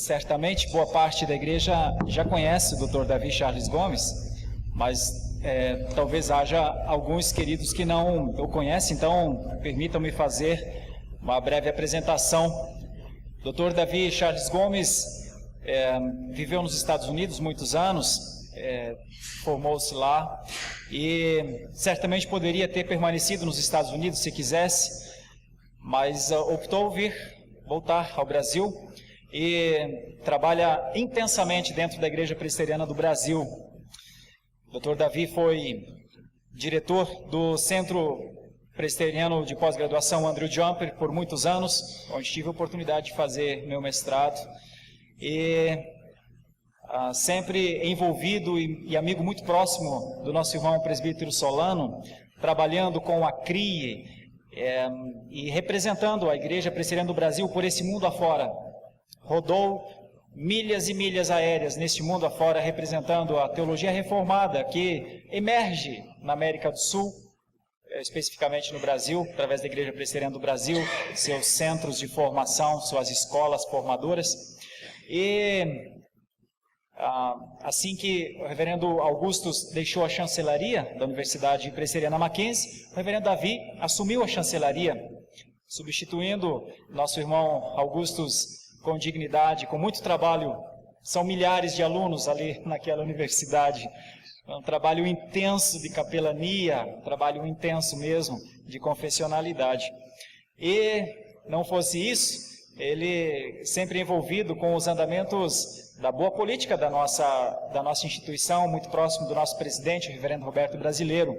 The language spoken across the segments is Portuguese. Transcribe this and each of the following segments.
certamente boa parte da igreja já conhece o Dr. Davi Charles Gomes, mas talvez haja alguns queridos que não o conhecem, então permitam-me fazer uma breve apresentação. Dr. Davi Charles Gomes viveu nos Estados Unidos muitos anos, formou-se lá e certamente poderia ter permanecido nos Estados Unidos se quisesse, mas optou voltar ao Brasil e trabalha intensamente dentro da Igreja Presbiteriana do Brasil. Dr. Davi foi diretor do Centro Presbiteriano de Pós-Graduação Andrew Jumper por muitos anos, onde tive a oportunidade de fazer meu mestrado, e sempre envolvido e amigo muito próximo do nosso irmão presbítero Solano, trabalhando com a CRIE e representando a Igreja Presbiteriana do Brasil por esse mundo afora. Rodou milhas e milhas aéreas neste mundo afora, representando a teologia reformada que emerge na América do Sul, especificamente no Brasil, através da Igreja Presbiteriana do Brasil, seus centros de formação, suas escolas formadoras. E assim que o reverendo Augustus deixou a chancelaria da Universidade Presbiteriana Mackenzie, o reverendo Davi assumiu a chancelaria, substituindo nosso irmão Augustus com dignidade, com muito trabalho. São milhares de alunos ali naquela universidade. É um trabalho intenso de capelania, um trabalho intenso mesmo de confessionalidade. E não fosse isso, ele sempre envolvido com os andamentos da boa política da nossa instituição, muito próximo do nosso presidente, o reverendo Roberto Brasileiro.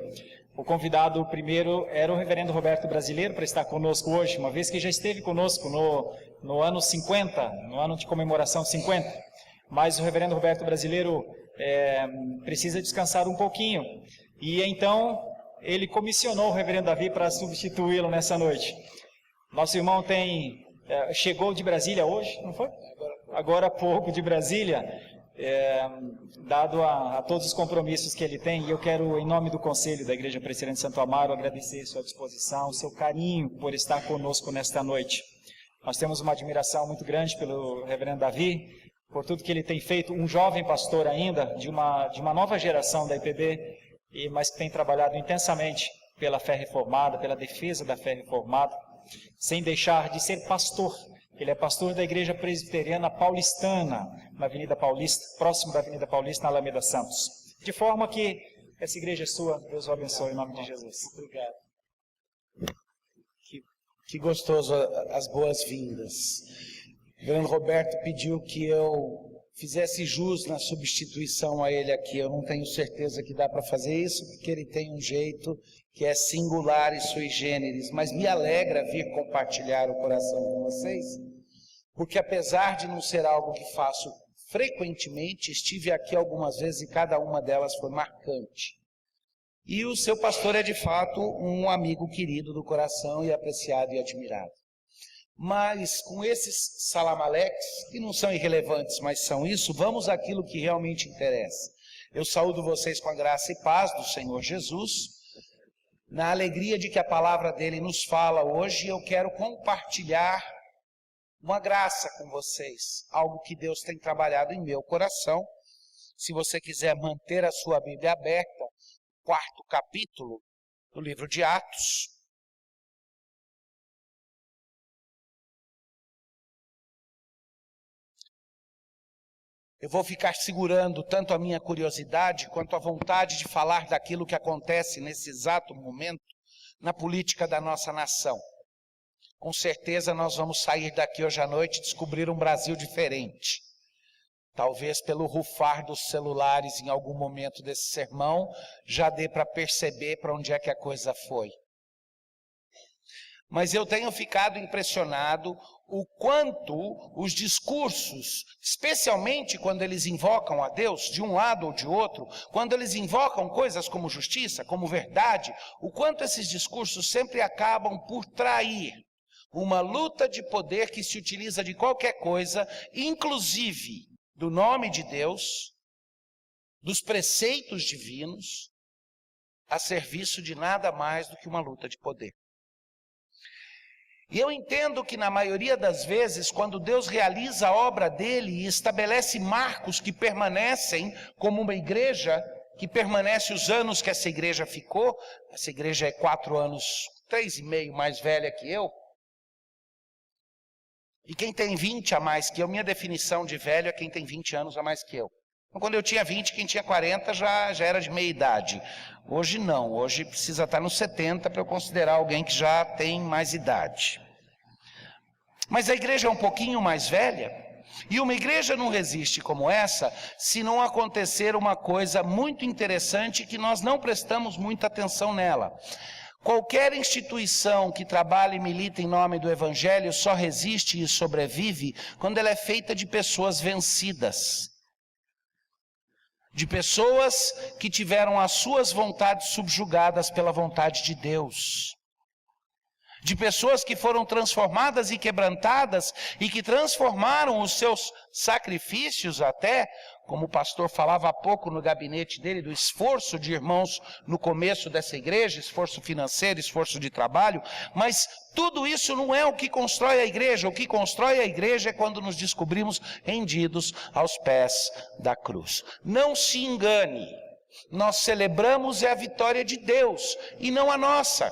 O convidado primeiro era o reverendo Roberto Brasileiro para estar conosco hoje, uma vez que já esteve conosco no ano 50, no ano de comemoração 50. Mas o reverendo Roberto Brasileiro precisa descansar um pouquinho. E então ele comissionou o reverendo Davi para substituí-lo nessa noite. Nosso irmão chegou de Brasília hoje, não foi? Agora há pouco de Brasília, dado a todos os compromissos que ele tem, e eu quero, em nome do Conselho da Igreja Presbiteriana de Santo Amaro, agradecer sua disposição, seu carinho por estar conosco nesta noite. Nós temos uma admiração muito grande pelo reverendo Davi, por tudo que ele tem feito, um jovem pastor ainda, de uma nova geração da IPB, mas que tem trabalhado intensamente pela fé reformada, pela defesa da fé reformada, sem deixar de ser pastor. Ele é pastor da Igreja Presbiteriana Paulistana, na Avenida Paulista, próximo da Avenida Paulista, na Alameda Santos. De forma que essa igreja é sua, Deus o abençoe em nome de Jesus. Obrigado. Que gostoso as boas-vindas. O reverendo Roberto pediu que eu fizesse jus na substituição a ele aqui. Eu não tenho certeza que dá para fazer isso, porque ele tem um jeito que é singular e sui generis, mas me alegra vir compartilhar o coração com vocês, porque apesar de não ser algo que faço frequentemente, estive aqui algumas vezes e cada uma delas foi marcante. E o seu pastor é de fato um amigo querido do coração e apreciado e admirado. Mas com esses salamaleques, que não são irrelevantes, mas são isso, vamos àquilo que realmente interessa. Eu saúdo vocês com a graça e paz do Senhor Jesus, na alegria de que a palavra dele nos fala hoje. Eu quero compartilhar uma graça com vocês, algo que Deus tem trabalhado em meu coração. Se você quiser manter a sua Bíblia aberta, 4º capítulo do livro de Atos. Eu vou ficar segurando tanto a minha curiosidade quanto a vontade de falar daquilo que acontece nesse exato momento na política da nossa nação. Com certeza nós vamos sair daqui hoje à noite e descobrir um Brasil diferente. Talvez pelo rufar dos celulares em algum momento desse sermão já dê para perceber para onde é que a coisa foi. Mas eu tenho ficado impressionado o quanto os discursos, especialmente quando eles invocam a Deus, de um lado ou de outro, quando eles invocam coisas como justiça, como verdade, o quanto esses discursos sempre acabam por trair uma luta de poder que se utiliza de qualquer coisa, inclusive do nome de Deus, dos preceitos divinos, a serviço de nada mais do que uma luta de poder. E eu entendo que na maioria das vezes, quando Deus realiza a obra dele e estabelece marcos que permanecem como uma igreja, que permanece os anos que essa igreja ficou, essa igreja é 4 anos, 3,5 mais velha que eu, e quem tem 20 a mais que eu, minha definição de velho é quem tem 20 anos a mais que eu. Então, quando eu tinha 20, quem tinha 40 já era de meia idade. Hoje não, hoje precisa estar nos 70 para eu considerar alguém que já tem mais idade. Mas a igreja é um pouquinho mais velha, e uma igreja não resiste como essa, se não acontecer uma coisa muito interessante que nós não prestamos muita atenção nela. Qualquer instituição que trabalha e milita em nome do Evangelho só resiste e sobrevive quando ela é feita de pessoas vencidas. De pessoas que tiveram as suas vontades subjugadas pela vontade de Deus. De pessoas que foram transformadas e quebrantadas e que transformaram os seus sacrifícios até, como o pastor falava há pouco no gabinete dele, do esforço de irmãos no começo dessa igreja, esforço financeiro, esforço de trabalho, mas tudo isso não é o que constrói a igreja. O que constrói a igreja é quando nos descobrimos rendidos aos pés da cruz. Não se engane, nós celebramos a vitória de Deus e não a nossa.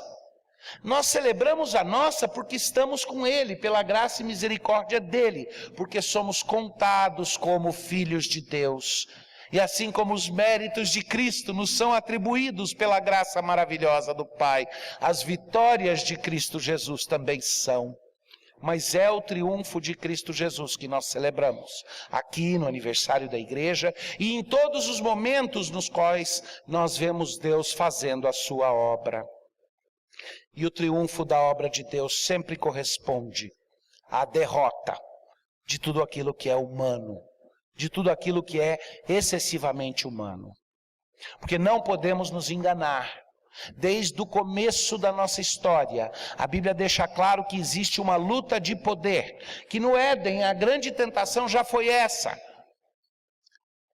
Nós celebramos a nossa porque estamos com Ele, pela graça e misericórdia dEle, porque somos contados como filhos de Deus. E assim como os méritos de Cristo nos são atribuídos pela graça maravilhosa do Pai, as vitórias de Cristo Jesus também são. Mas é o triunfo de Cristo Jesus que nós celebramos aqui no aniversário da igreja e em todos os momentos nos quais nós vemos Deus fazendo a sua obra. E o triunfo da obra de Deus sempre corresponde à derrota de tudo aquilo que é humano, de tudo aquilo que é excessivamente humano. Porque não podemos nos enganar. Desde o começo da nossa história, a Bíblia deixa claro que existe uma luta de poder, que no Éden a grande tentação já foi essa.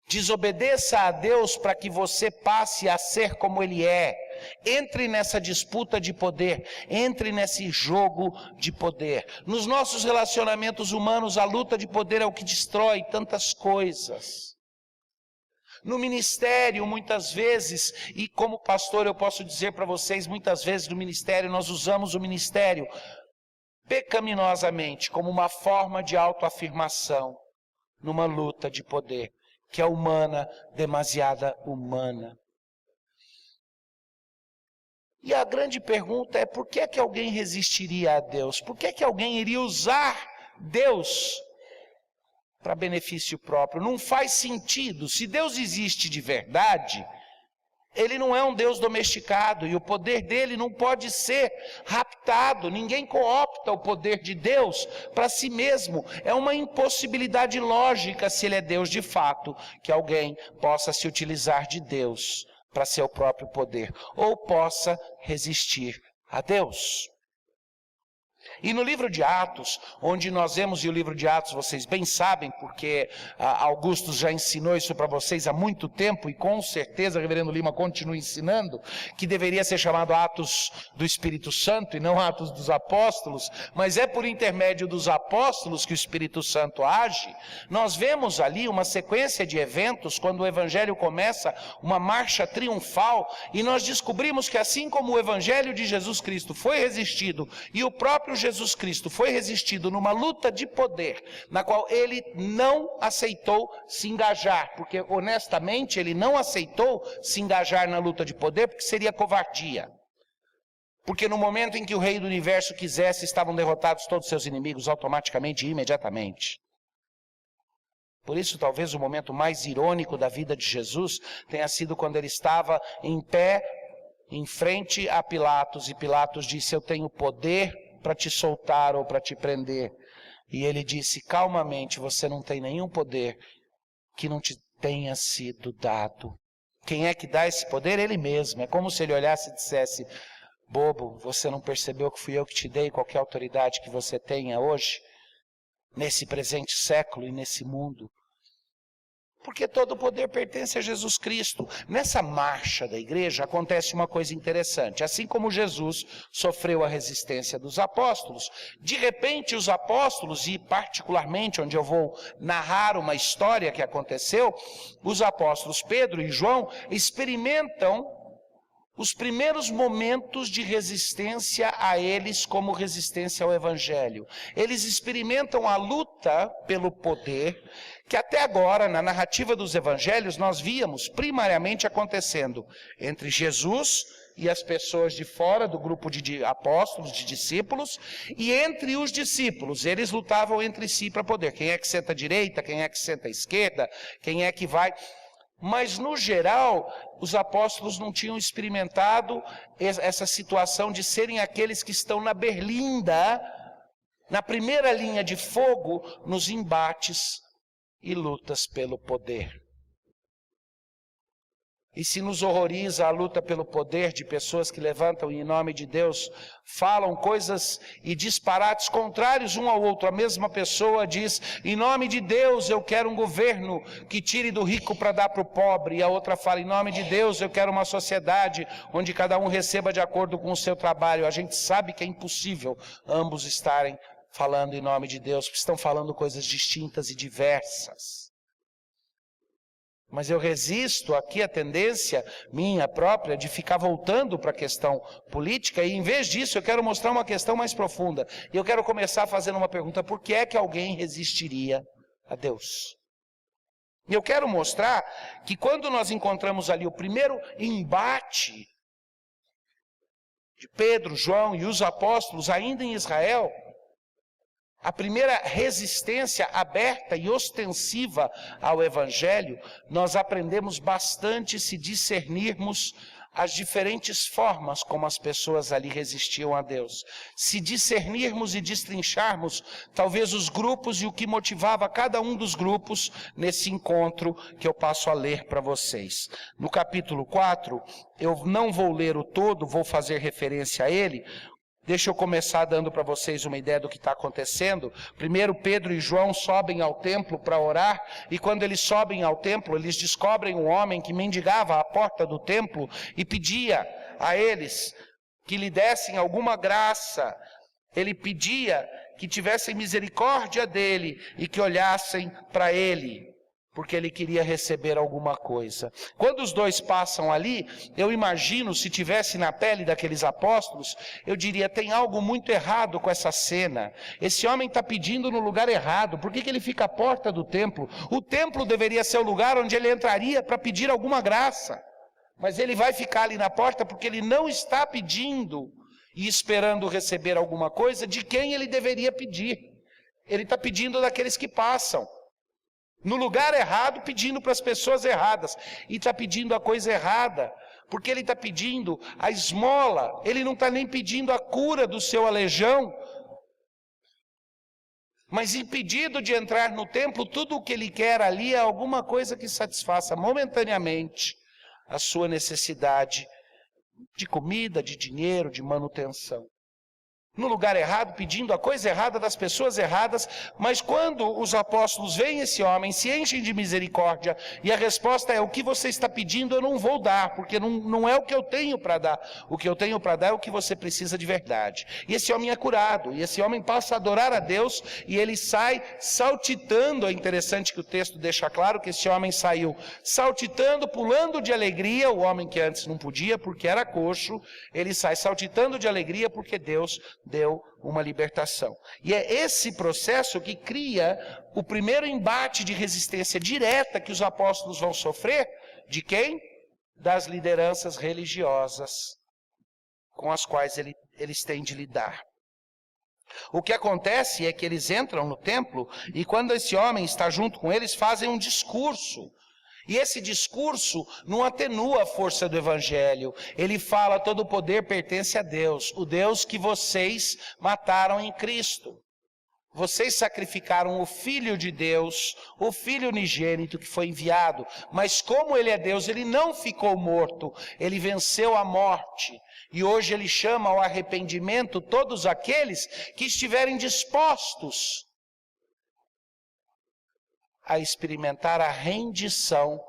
Desobedeça a Deus para que você passe a ser como Ele é. Entre nessa disputa de poder, entre nesse jogo de poder. Nos nossos relacionamentos humanos, a luta de poder é o que destrói tantas coisas. No ministério, muitas vezes, e como pastor eu posso dizer para vocês, muitas vezes no ministério, nós usamos o ministério pecaminosamente como uma forma de autoafirmação, numa luta de poder, que é humana, demasiada humana. E a grande pergunta é, por que é que alguém resistiria a Deus? Por que é que alguém iria usar Deus para benefício próprio? Não faz sentido. Se Deus existe de verdade, Ele não é um Deus domesticado e o poder dele não pode ser raptado. Ninguém coopta o poder de Deus para si mesmo. É uma impossibilidade lógica, se Ele é Deus de fato, que alguém possa se utilizar de Deus para seu próprio poder, ou possa resistir a Deus. E no livro de Atos, onde nós vemos, e o livro de Atos vocês bem sabem, porque Augusto já ensinou isso para vocês há muito tempo, e com certeza o reverendo Lima continua ensinando, que deveria ser chamado Atos do Espírito Santo e não Atos dos Apóstolos, mas é por intermédio dos apóstolos que o Espírito Santo age. Nós vemos ali uma sequência de eventos, quando o Evangelho começa uma marcha triunfal, e nós descobrimos que assim como o Evangelho de Jesus Cristo foi resistido, e o próprio Jesus Cristo foi resistido numa luta de poder, na qual ele não aceitou se engajar, porque honestamente ele não aceitou se engajar na luta de poder, porque seria covardia. Porque no momento em que o rei do universo quisesse, estavam derrotados todos os seus inimigos automaticamente e imediatamente. Por isso, talvez o momento mais irônico da vida de Jesus tenha sido quando ele estava em pé, em frente a Pilatos, e Pilatos disse: eu tenho poder para te soltar ou para te prender. E ele disse calmamente: você não tem nenhum poder que não te tenha sido dado. Quem é que dá esse poder? Ele mesmo. É como se ele olhasse e dissesse: bobo, você não percebeu que fui eu que te dei qualquer autoridade que você tenha hoje, nesse presente século e nesse mundo? Porque todo o poder pertence a Jesus Cristo. Nessa marcha da igreja acontece uma coisa interessante. Assim como Jesus sofreu a resistência dos apóstolos, de repente os apóstolos, e particularmente onde eu vou narrar uma história que aconteceu, os apóstolos Pedro e João experimentam os primeiros momentos de resistência a eles como resistência ao Evangelho. Eles experimentam a luta pelo poder, que até agora, na narrativa dos Evangelhos, nós víamos primariamente acontecendo entre Jesus e as pessoas de fora do grupo de apóstolos, de discípulos, e entre os discípulos. Eles lutavam entre si para poder. Quem é que senta à direita, quem é que senta à esquerda, quem é que vai... Mas, no geral, os apóstolos não tinham experimentado essa situação de serem aqueles que estão na berlinda, na primeira linha de fogo, nos embates e lutas pelo poder. E se nos horroriza a luta pelo poder de pessoas que levantam e, em nome de Deus, falam coisas e disparates contrários um ao outro. A mesma pessoa diz, em nome de Deus eu quero um governo que tire do rico para dar para o pobre. E a outra fala, em nome de Deus eu quero uma sociedade onde cada um receba de acordo com o seu trabalho. A gente sabe que é impossível ambos estarem falando em nome de Deus, porque estão falando coisas distintas e diversas. Mas eu resisto aqui a tendência minha própria de ficar voltando para a questão política, e em vez disso eu quero mostrar uma questão mais profunda. E eu quero começar fazendo uma pergunta: por que é que alguém resistiria a Deus? E eu quero mostrar que quando nós encontramos ali o primeiro embate de Pedro, João e os apóstolos ainda em Israel, a primeira resistência aberta e ostensiva ao Evangelho, nós aprendemos bastante se discernirmos as diferentes formas como as pessoas ali resistiam a Deus. Se discernirmos e destrincharmos, talvez os grupos e o que motivava cada um dos grupos nesse encontro que eu passo a ler para vocês. No capítulo 4, eu não vou ler o todo, vou fazer referência a ele. Deixa eu começar dando para vocês uma ideia do que está acontecendo. Primeiro, Pedro e João sobem ao templo para orar, e quando eles sobem ao templo, eles descobrem um homem que mendigava à porta do templo e pedia a eles que lhe dessem alguma graça. Ele pedia que tivessem misericórdia dele e que olhassem para ele, porque ele queria receber alguma coisa. Quando os dois passam ali, eu imagino, se tivesse na pele daqueles apóstolos, eu diria, tem algo muito errado com essa cena. Esse homem está pedindo no lugar errado. Por que ele fica à porta do templo? O templo deveria ser o lugar onde ele entraria para pedir alguma graça. Mas ele vai ficar ali na porta porque ele não está pedindo e esperando receber alguma coisa de quem ele deveria pedir. Ele está pedindo daqueles que passam. No lugar errado, pedindo para as pessoas erradas. E está pedindo a coisa errada. Porque ele está pedindo a esmola. Ele não está nem pedindo a cura do seu aleijão. Mas impedido de entrar no templo, tudo o que ele quer ali é alguma coisa que satisfaça momentaneamente a sua necessidade de comida, de dinheiro, de manutenção. No lugar errado, pedindo a coisa errada das pessoas erradas, mas quando os apóstolos veem esse homem, se enchem de misericórdia, e a resposta é, o que você está pedindo eu não vou dar, porque não é o que eu tenho para dar, o que eu tenho para dar é o que você precisa de verdade. E esse homem é curado, e esse homem passa a adorar a Deus, e ele sai saltitando. É interessante que o texto deixa claro que esse homem saiu saltitando, pulando de alegria. O homem que antes não podia porque era coxo, ele sai saltitando de alegria porque Deus deu uma libertação. E é esse processo que cria o primeiro embate de resistência direta que os apóstolos vão sofrer. De quem? Das lideranças religiosas com as quais eles têm de lidar. O que acontece é que eles entram no templo e quando esse homem está junto com eles, fazem um discurso. E esse discurso não atenua a força do Evangelho. Ele fala, todo o poder pertence a Deus, o Deus que vocês mataram em Cristo. Vocês sacrificaram o Filho de Deus, o Filho unigênito que foi enviado. Mas como Ele é Deus, Ele não ficou morto, Ele venceu a morte. E hoje Ele chama ao arrependimento todos aqueles que estiverem dispostos a experimentar a rendição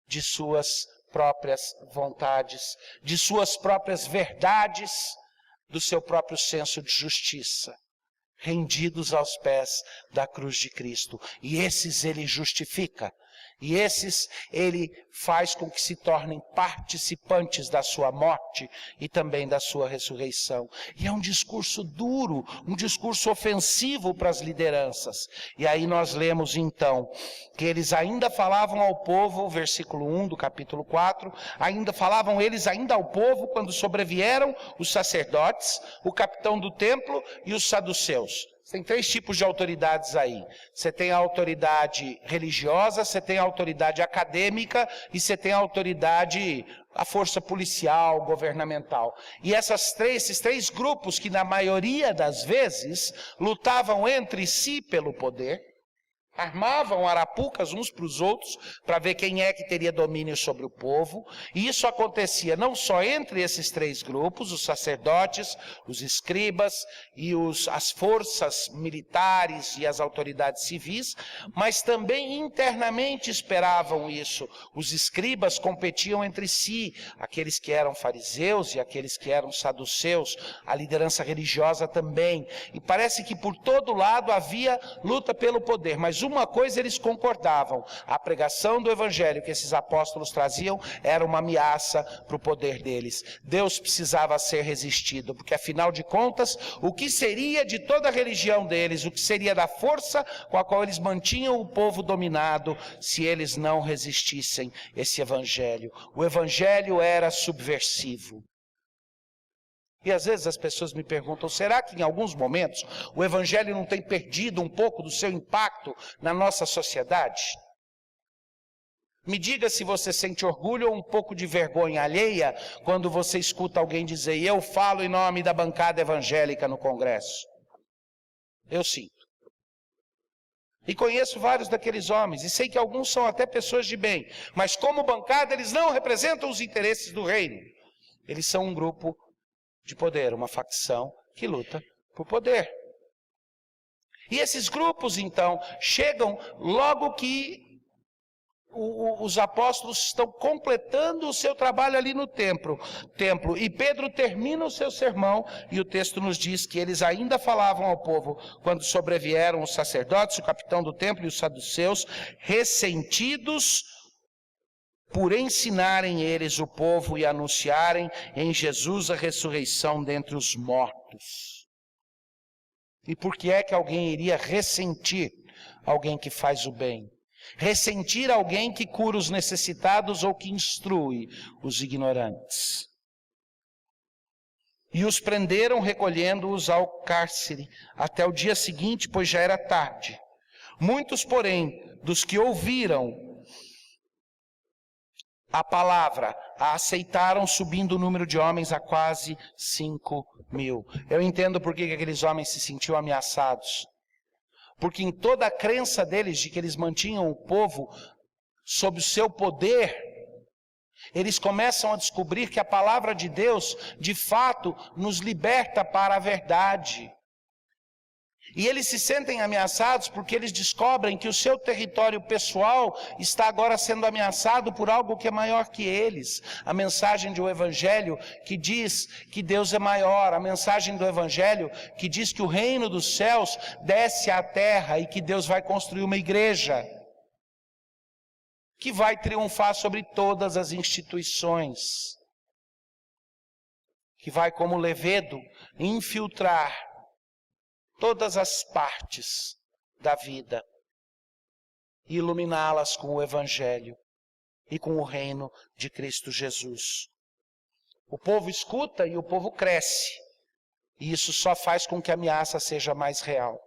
de suas próprias vontades, de suas próprias verdades, do seu próprio senso de justiça, rendidos aos pés da cruz de Cristo. E esses ele justifica, e esses ele faz com que se tornem participantes da sua morte e também da sua ressurreição. E é um discurso duro, um discurso ofensivo para as lideranças. E aí nós lemos então que eles ainda falavam ao povo, versículo 1 do capítulo 4, falavam eles ainda ao povo quando sobrevieram os sacerdotes, o capitão do templo e os saduceus. Tem 3 tipos de autoridades aí. Você tem a autoridade religiosa, você tem a autoridade acadêmica e você tem a autoridade, a força policial, governamental. E esses três grupos que na maioria das vezes lutavam entre si pelo poder, armavam arapucas uns para os outros para ver quem é que teria domínio sobre o povo. E isso acontecia não só entre esses 3 grupos, os sacerdotes, os escribas e as forças militares e as autoridades civis, mas também internamente esperavam isso. Os escribas competiam entre si, aqueles que eram fariseus e aqueles que eram saduceus, a liderança religiosa também. E parece que por todo lado havia luta pelo poder, mas uma coisa eles concordavam: a pregação do evangelho que esses apóstolos traziam era uma ameaça para o poder deles. Deus precisava ser resistido, porque afinal de contas, o que seria de toda a religião deles, o que seria da força com a qual eles mantinham o povo dominado, se eles não resistissem esse evangelho? O evangelho era subversivo. E às vezes as pessoas me perguntam, será que em alguns momentos o evangelho não tem perdido um pouco do seu impacto na nossa sociedade? Me diga se você sente orgulho ou um pouco de vergonha alheia quando você escuta alguém dizer: eu falo em nome da bancada evangélica no Congresso. Eu sinto. E conheço vários daqueles homens, e sei que alguns são até pessoas de bem, mas como bancada eles não representam os interesses do reino. Eles são um grupo de poder, uma facção que luta por poder. E esses grupos, então, chegam logo que os apóstolos estão completando o seu trabalho ali no templo. E Pedro termina o seu sermão, e o texto nos diz que eles ainda falavam ao povo quando sobrevieram os sacerdotes, o capitão do templo e os saduceus, ressentidos por ensinarem eles o povo e anunciarem em Jesus a ressurreição dentre os mortos. E por que é que alguém iria ressentir alguém que faz o bem? Ressentir alguém que cura os necessitados ou que instrui os ignorantes? E os prenderam, recolhendo-os ao cárcere até o dia seguinte, pois já era tarde. Muitos, porém, dos que ouviram a palavra, a aceitaram, subindo o número de homens a quase 5.000. Eu entendo por que aqueles homens se sentiam ameaçados. Porque em toda a crença deles de que eles mantinham o povo sob o seu poder, eles começam a descobrir que a palavra de Deus, de fato, nos liberta para a verdade. E eles se sentem ameaçados porque eles descobrem que o seu território pessoal está agora sendo ameaçado por algo que é maior que eles. A mensagem do evangelho que diz que Deus é maior, a mensagem do evangelho que diz que o reino dos céus desce à terra e que Deus vai construir uma igreja que vai triunfar sobre todas as instituições, que vai como levedo infiltrar todas as partes da vida e iluminá-las com o evangelho e com o reino de Cristo Jesus. O povo escuta e o povo cresce, e isso só faz com que a ameaça seja mais real.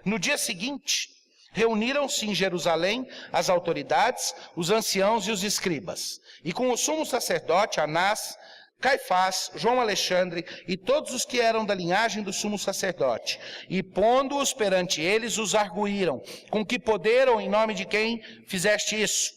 No dia seguinte, reuniram-se em Jerusalém as autoridades, os anciãos e os escribas, e com o sumo sacerdote Anás, Caifás, João Alexandre e todos os que eram da linhagem do sumo sacerdote. E pondo-os perante eles, os arguíram: com que poder ou em nome de quem fizeste isso?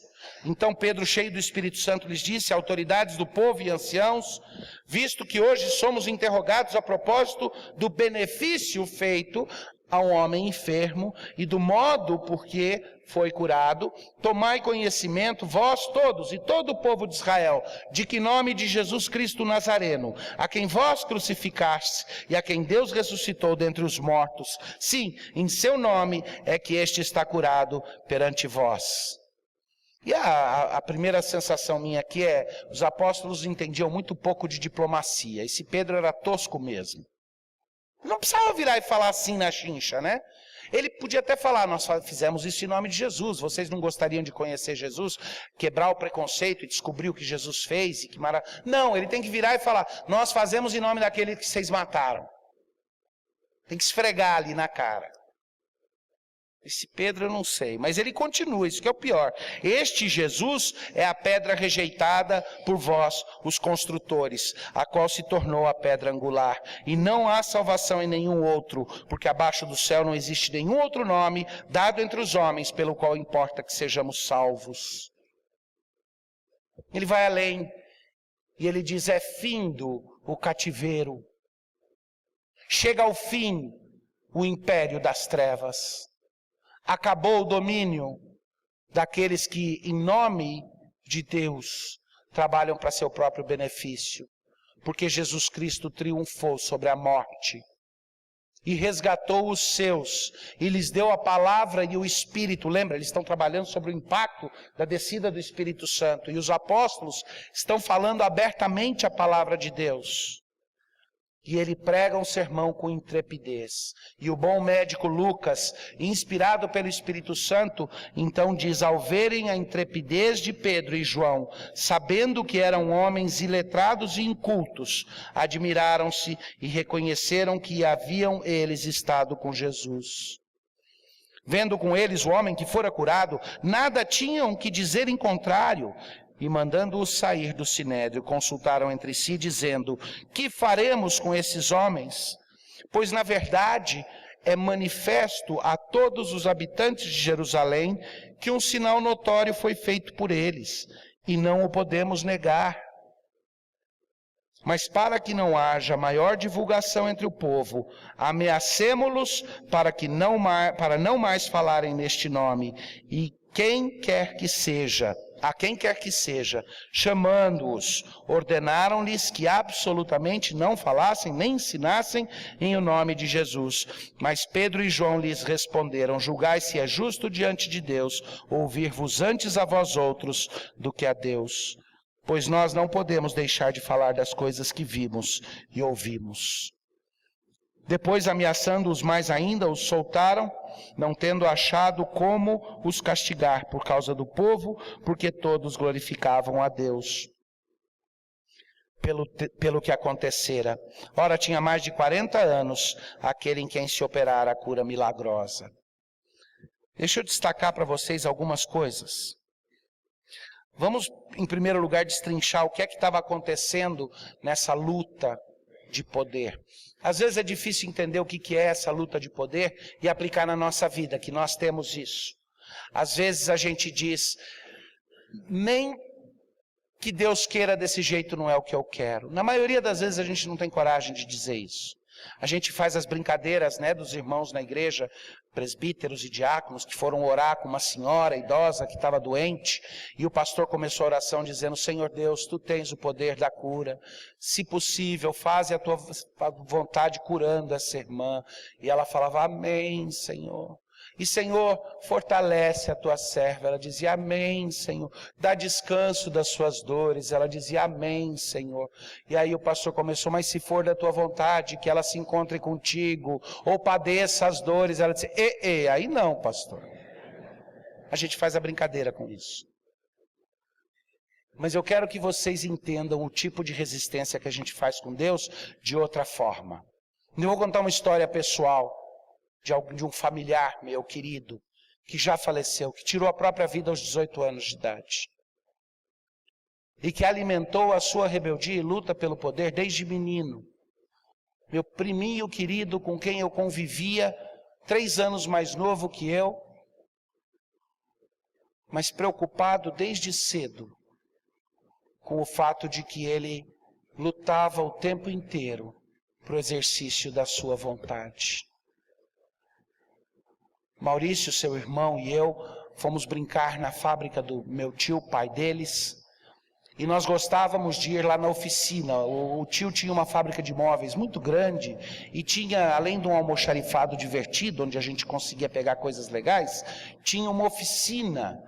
Então Pedro, cheio do Espírito Santo, lhes disse: autoridades do povo e anciãos, visto que hoje somos interrogados a propósito do benefício feito a um homem enfermo e do modo por que foi curado, tomai conhecimento, vós todos e todo o povo de Israel, de que nome de Jesus Cristo Nazareno, a quem vós crucificastes e a quem Deus ressuscitou dentre os mortos, sim, em seu nome é que este está curado perante vós. E a primeira sensação minha aqui é, os apóstolos entendiam muito pouco de diplomacia, esse Pedro era tosco mesmo. Não precisava virar e falar assim na chincha, né? Ele podia até falar, nós fizemos isso em nome de Jesus, vocês não gostariam de conhecer Jesus, quebrar o preconceito e descobrir o que Jesus fez e que maravilha. Não, ele tem que virar e falar, nós fazemos em nome daquele que vocês mataram. Tem que esfregar ali na cara. Esse Pedro eu não sei, mas ele continua, isso que é o pior. Este Jesus é a pedra rejeitada por vós, os construtores, a qual se tornou a pedra angular. E não há salvação em nenhum outro, porque abaixo do céu não existe nenhum outro nome dado entre os homens, pelo qual importa que sejamos salvos. Ele vai além, e ele diz, é findo o cativeiro. Chega ao fim o império das trevas. Acabou o domínio daqueles que, em nome de Deus, trabalham para seu próprio benefício. Porque Jesus Cristo triunfou sobre a morte e resgatou os seus e lhes deu a palavra e o Espírito. Lembra, eles estão trabalhando sobre o impacto da descida do Espírito Santo. E os apóstolos estão falando abertamente a palavra de Deus. E ele prega um sermão com intrepidez. E o bom médico Lucas, inspirado pelo Espírito Santo, então diz, ao verem a intrepidez de Pedro e João, sabendo que eram homens iletrados e incultos, admiraram-se e reconheceram que haviam eles estado com Jesus. Vendo com eles o homem que fora curado, nada tinham que dizer em contrário, e mandando-os sair do sinédrio, consultaram entre si, dizendo, que faremos com esses homens? Pois, na verdade, é manifesto a todos os habitantes de Jerusalém que um sinal notório foi feito por eles, e não o podemos negar. Mas para que não haja maior divulgação entre o povo, ameacemo-los para não mais falarem neste nome, e a quem quer que seja, chamando-os, ordenaram-lhes que absolutamente não falassem nem ensinassem em o nome de Jesus. Mas Pedro e João lhes responderam, julgai se é justo diante de Deus ouvir-vos antes a vós outros do que a Deus. Pois nós não podemos deixar de falar das coisas que vimos e ouvimos. Depois, ameaçando-os mais ainda, os soltaram, não tendo achado como os castigar por causa do povo, porque todos glorificavam a Deus pelo que acontecera. Ora, tinha mais de 40 anos aquele em quem se operara a cura milagrosa. Deixa eu destacar para vocês algumas coisas. Vamos, em primeiro lugar, destrinchar o que é que estava acontecendo nessa luta de poder. Às vezes é difícil entender o que é essa luta de poder e aplicar na nossa vida, que nós temos isso. Às vezes a gente diz, nem que Deus queira desse jeito não é o que eu quero. Na maioria das vezes a gente não tem coragem de dizer isso. A gente faz as brincadeiras, né, dos irmãos na igreja, presbíteros e diáconos, que foram orar com uma senhora idosa que estava doente, e o pastor começou a oração dizendo, Senhor Deus, Tu tens o poder da cura, se possível, faze a Tua vontade curando essa irmã. E ela falava, amém, Senhor. E Senhor, fortalece a Tua serva. Ela dizia, amém, Senhor. Dá descanso das suas dores. Ela dizia, amém, Senhor. E aí o pastor começou, mas se for da Tua vontade, que ela se encontre contigo, ou padeça as dores. Ela disse, aí não, pastor. A gente faz a brincadeira com isso. Mas eu quero que vocês entendam o tipo de resistência que a gente faz com Deus de outra forma. Eu vou contar uma história pessoal de um familiar meu querido, que já faleceu, que tirou a própria vida aos 18 anos de idade. E que alimentou a sua rebeldia e luta pelo poder desde menino. Meu priminho querido, com quem eu convivia, 3 anos mais novo que eu, mas preocupado desde cedo com o fato de que ele lutava o tempo inteiro para o exercício da sua vontade. Maurício, seu irmão, e eu fomos brincar na fábrica do meu tio, pai deles. E nós gostávamos de ir lá na oficina. O tio tinha uma fábrica de móveis muito grande e tinha, além de um almoxarifado divertido, onde a gente conseguia pegar coisas legais, tinha uma oficina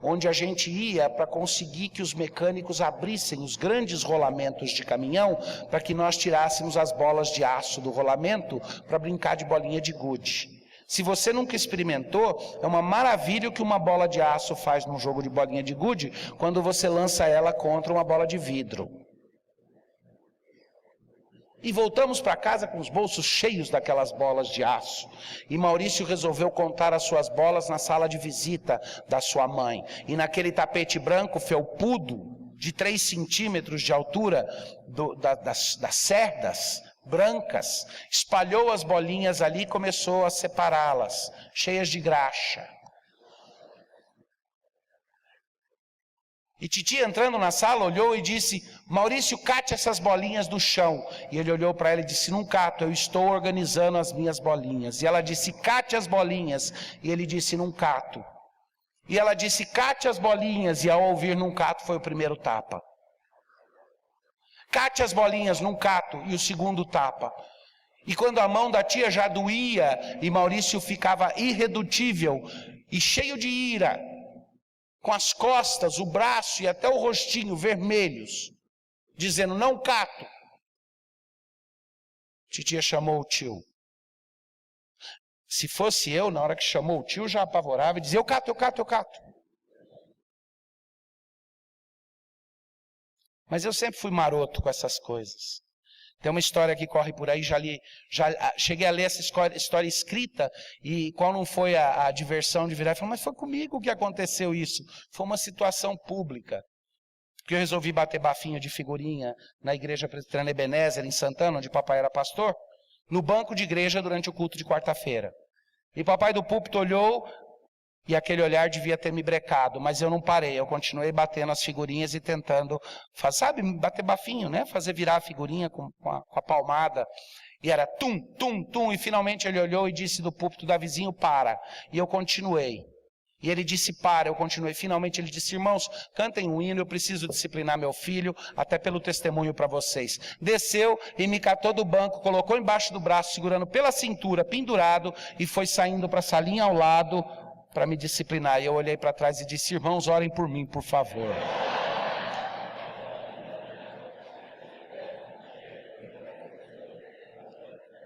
onde a gente ia para conseguir que os mecânicos abrissem os grandes rolamentos de caminhão para que nós tirássemos as bolas de aço do rolamento para brincar de bolinha de gude. Se você nunca experimentou, é uma maravilha o que uma bola de aço faz num jogo de bolinha de gude quando você lança ela contra uma bola de vidro. E voltamos para casa com os bolsos cheios daquelas bolas de aço. E Maurício resolveu contar as suas bolas na sala de visita da sua mãe. E naquele tapete branco felpudo, de 3 centímetros de altura, das cerdas brancas, espalhou as bolinhas ali e começou a separá-las, cheias de graxa. E titia, entrando na sala, olhou e disse: Maurício, cate essas bolinhas do chão. E ele olhou para ela e disse: não cato, eu estou organizando as minhas bolinhas. E ela disse: cate as bolinhas. E ele disse: não cato. E ela disse: cate as bolinhas. E ao ouvir não cato, foi o primeiro tapa. Cate as bolinhas, não cato, e o segundo tapa. E quando a mão da tia já doía, e Maurício ficava irredutível e cheio de ira, com as costas, o braço e até o rostinho vermelhos, dizendo: não cato. Titia chamou o tio. Se fosse eu, na hora que chamou o tio, já apavorava e dizia: eu cato, eu cato, eu cato. Mas eu sempre fui maroto com essas coisas. Tem uma história que corre por aí, já cheguei a ler essa história escrita, e qual não foi a diversão de virar e falar: mas foi comigo que aconteceu isso. Foi uma situação pública. Porque eu resolvi bater bafinho de figurinha na igreja presbiteriana Ebenezer, em Santana, onde papai era pastor, no banco de igreja durante o culto de quarta-feira. E papai do púlpito olhou, e aquele olhar devia ter me brecado, mas eu não parei, eu continuei batendo as figurinhas e tentando, bater bafinho, né? Fazer virar a figurinha com a palmada. E era tum, tum, tum, e finalmente ele olhou e disse do púlpito da vizinho: para. E eu continuei. E ele disse: para, eu continuei. Finalmente ele disse: irmãos, cantem um hino, eu preciso disciplinar meu filho, até pelo testemunho para vocês. Desceu e me catou do banco, colocou embaixo do braço, segurando pela cintura, pendurado, e foi saindo para a salinha ao lado para me disciplinar. E eu olhei para trás e disse: irmãos, orem por mim, por favor.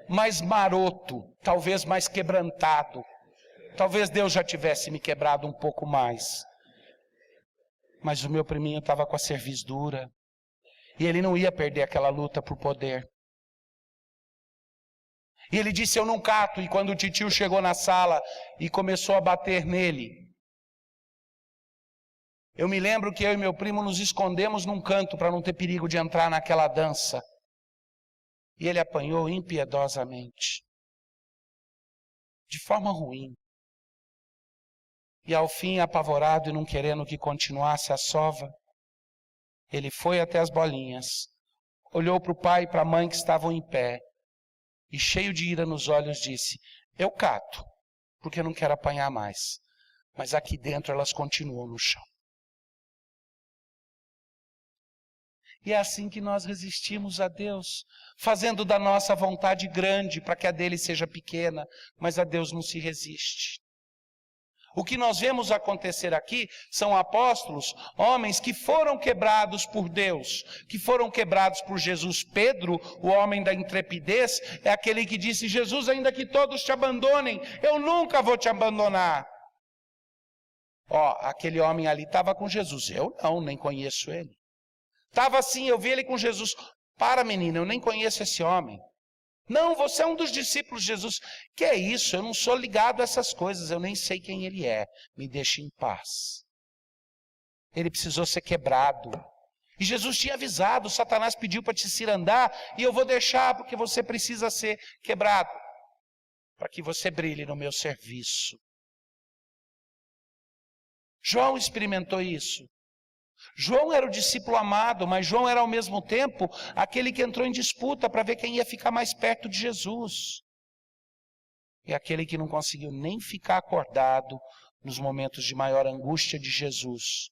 Mais maroto, talvez mais quebrantado. Talvez Deus já tivesse me quebrado um pouco mais. Mas o meu priminho estava com a cerviz dura. E ele não ia perder aquela luta por poder. E ele disse: eu não cato. E quando o titio chegou na sala e começou a bater nele, eu me lembro que eu e meu primo nos escondemos num canto para não ter perigo de entrar naquela dança. E ele apanhou impiedosamente, de forma ruim. E ao fim, apavorado e não querendo que continuasse a sova, ele foi até as bolinhas, olhou para o pai e para a mãe que estavam em pé, e cheio de ira nos olhos disse: eu cato, porque eu não quero apanhar mais. Mas aqui dentro elas continuam no chão. E é assim que nós resistimos a Deus, fazendo da nossa vontade grande para que a dele seja pequena, mas a Deus não se resiste. O que nós vemos acontecer aqui são apóstolos, homens que foram quebrados por Deus, que foram quebrados por Jesus. Pedro, o homem da intrepidez, é aquele que disse: Jesus, ainda que todos te abandonem, eu nunca vou te abandonar. Aquele homem ali estava com Jesus. Eu não, nem conheço ele. Estava assim, eu vi ele com Jesus. Para, menina, eu nem conheço esse homem. Não, você é um dos discípulos de Jesus. Que é isso? Eu não sou ligado a essas coisas, eu nem sei quem ele é. Me deixe em paz. Ele precisou ser quebrado. E Jesus tinha avisado: Satanás pediu para te cirandar, e eu vou deixar porque você precisa ser quebrado, para que você brilhe no meu serviço. João experimentou isso. João era o discípulo amado, mas João era ao mesmo tempo aquele que entrou em disputa para ver quem ia ficar mais perto de Jesus. e aquele que não conseguiu nem ficar acordado nos momentos de maior angústia de Jesus.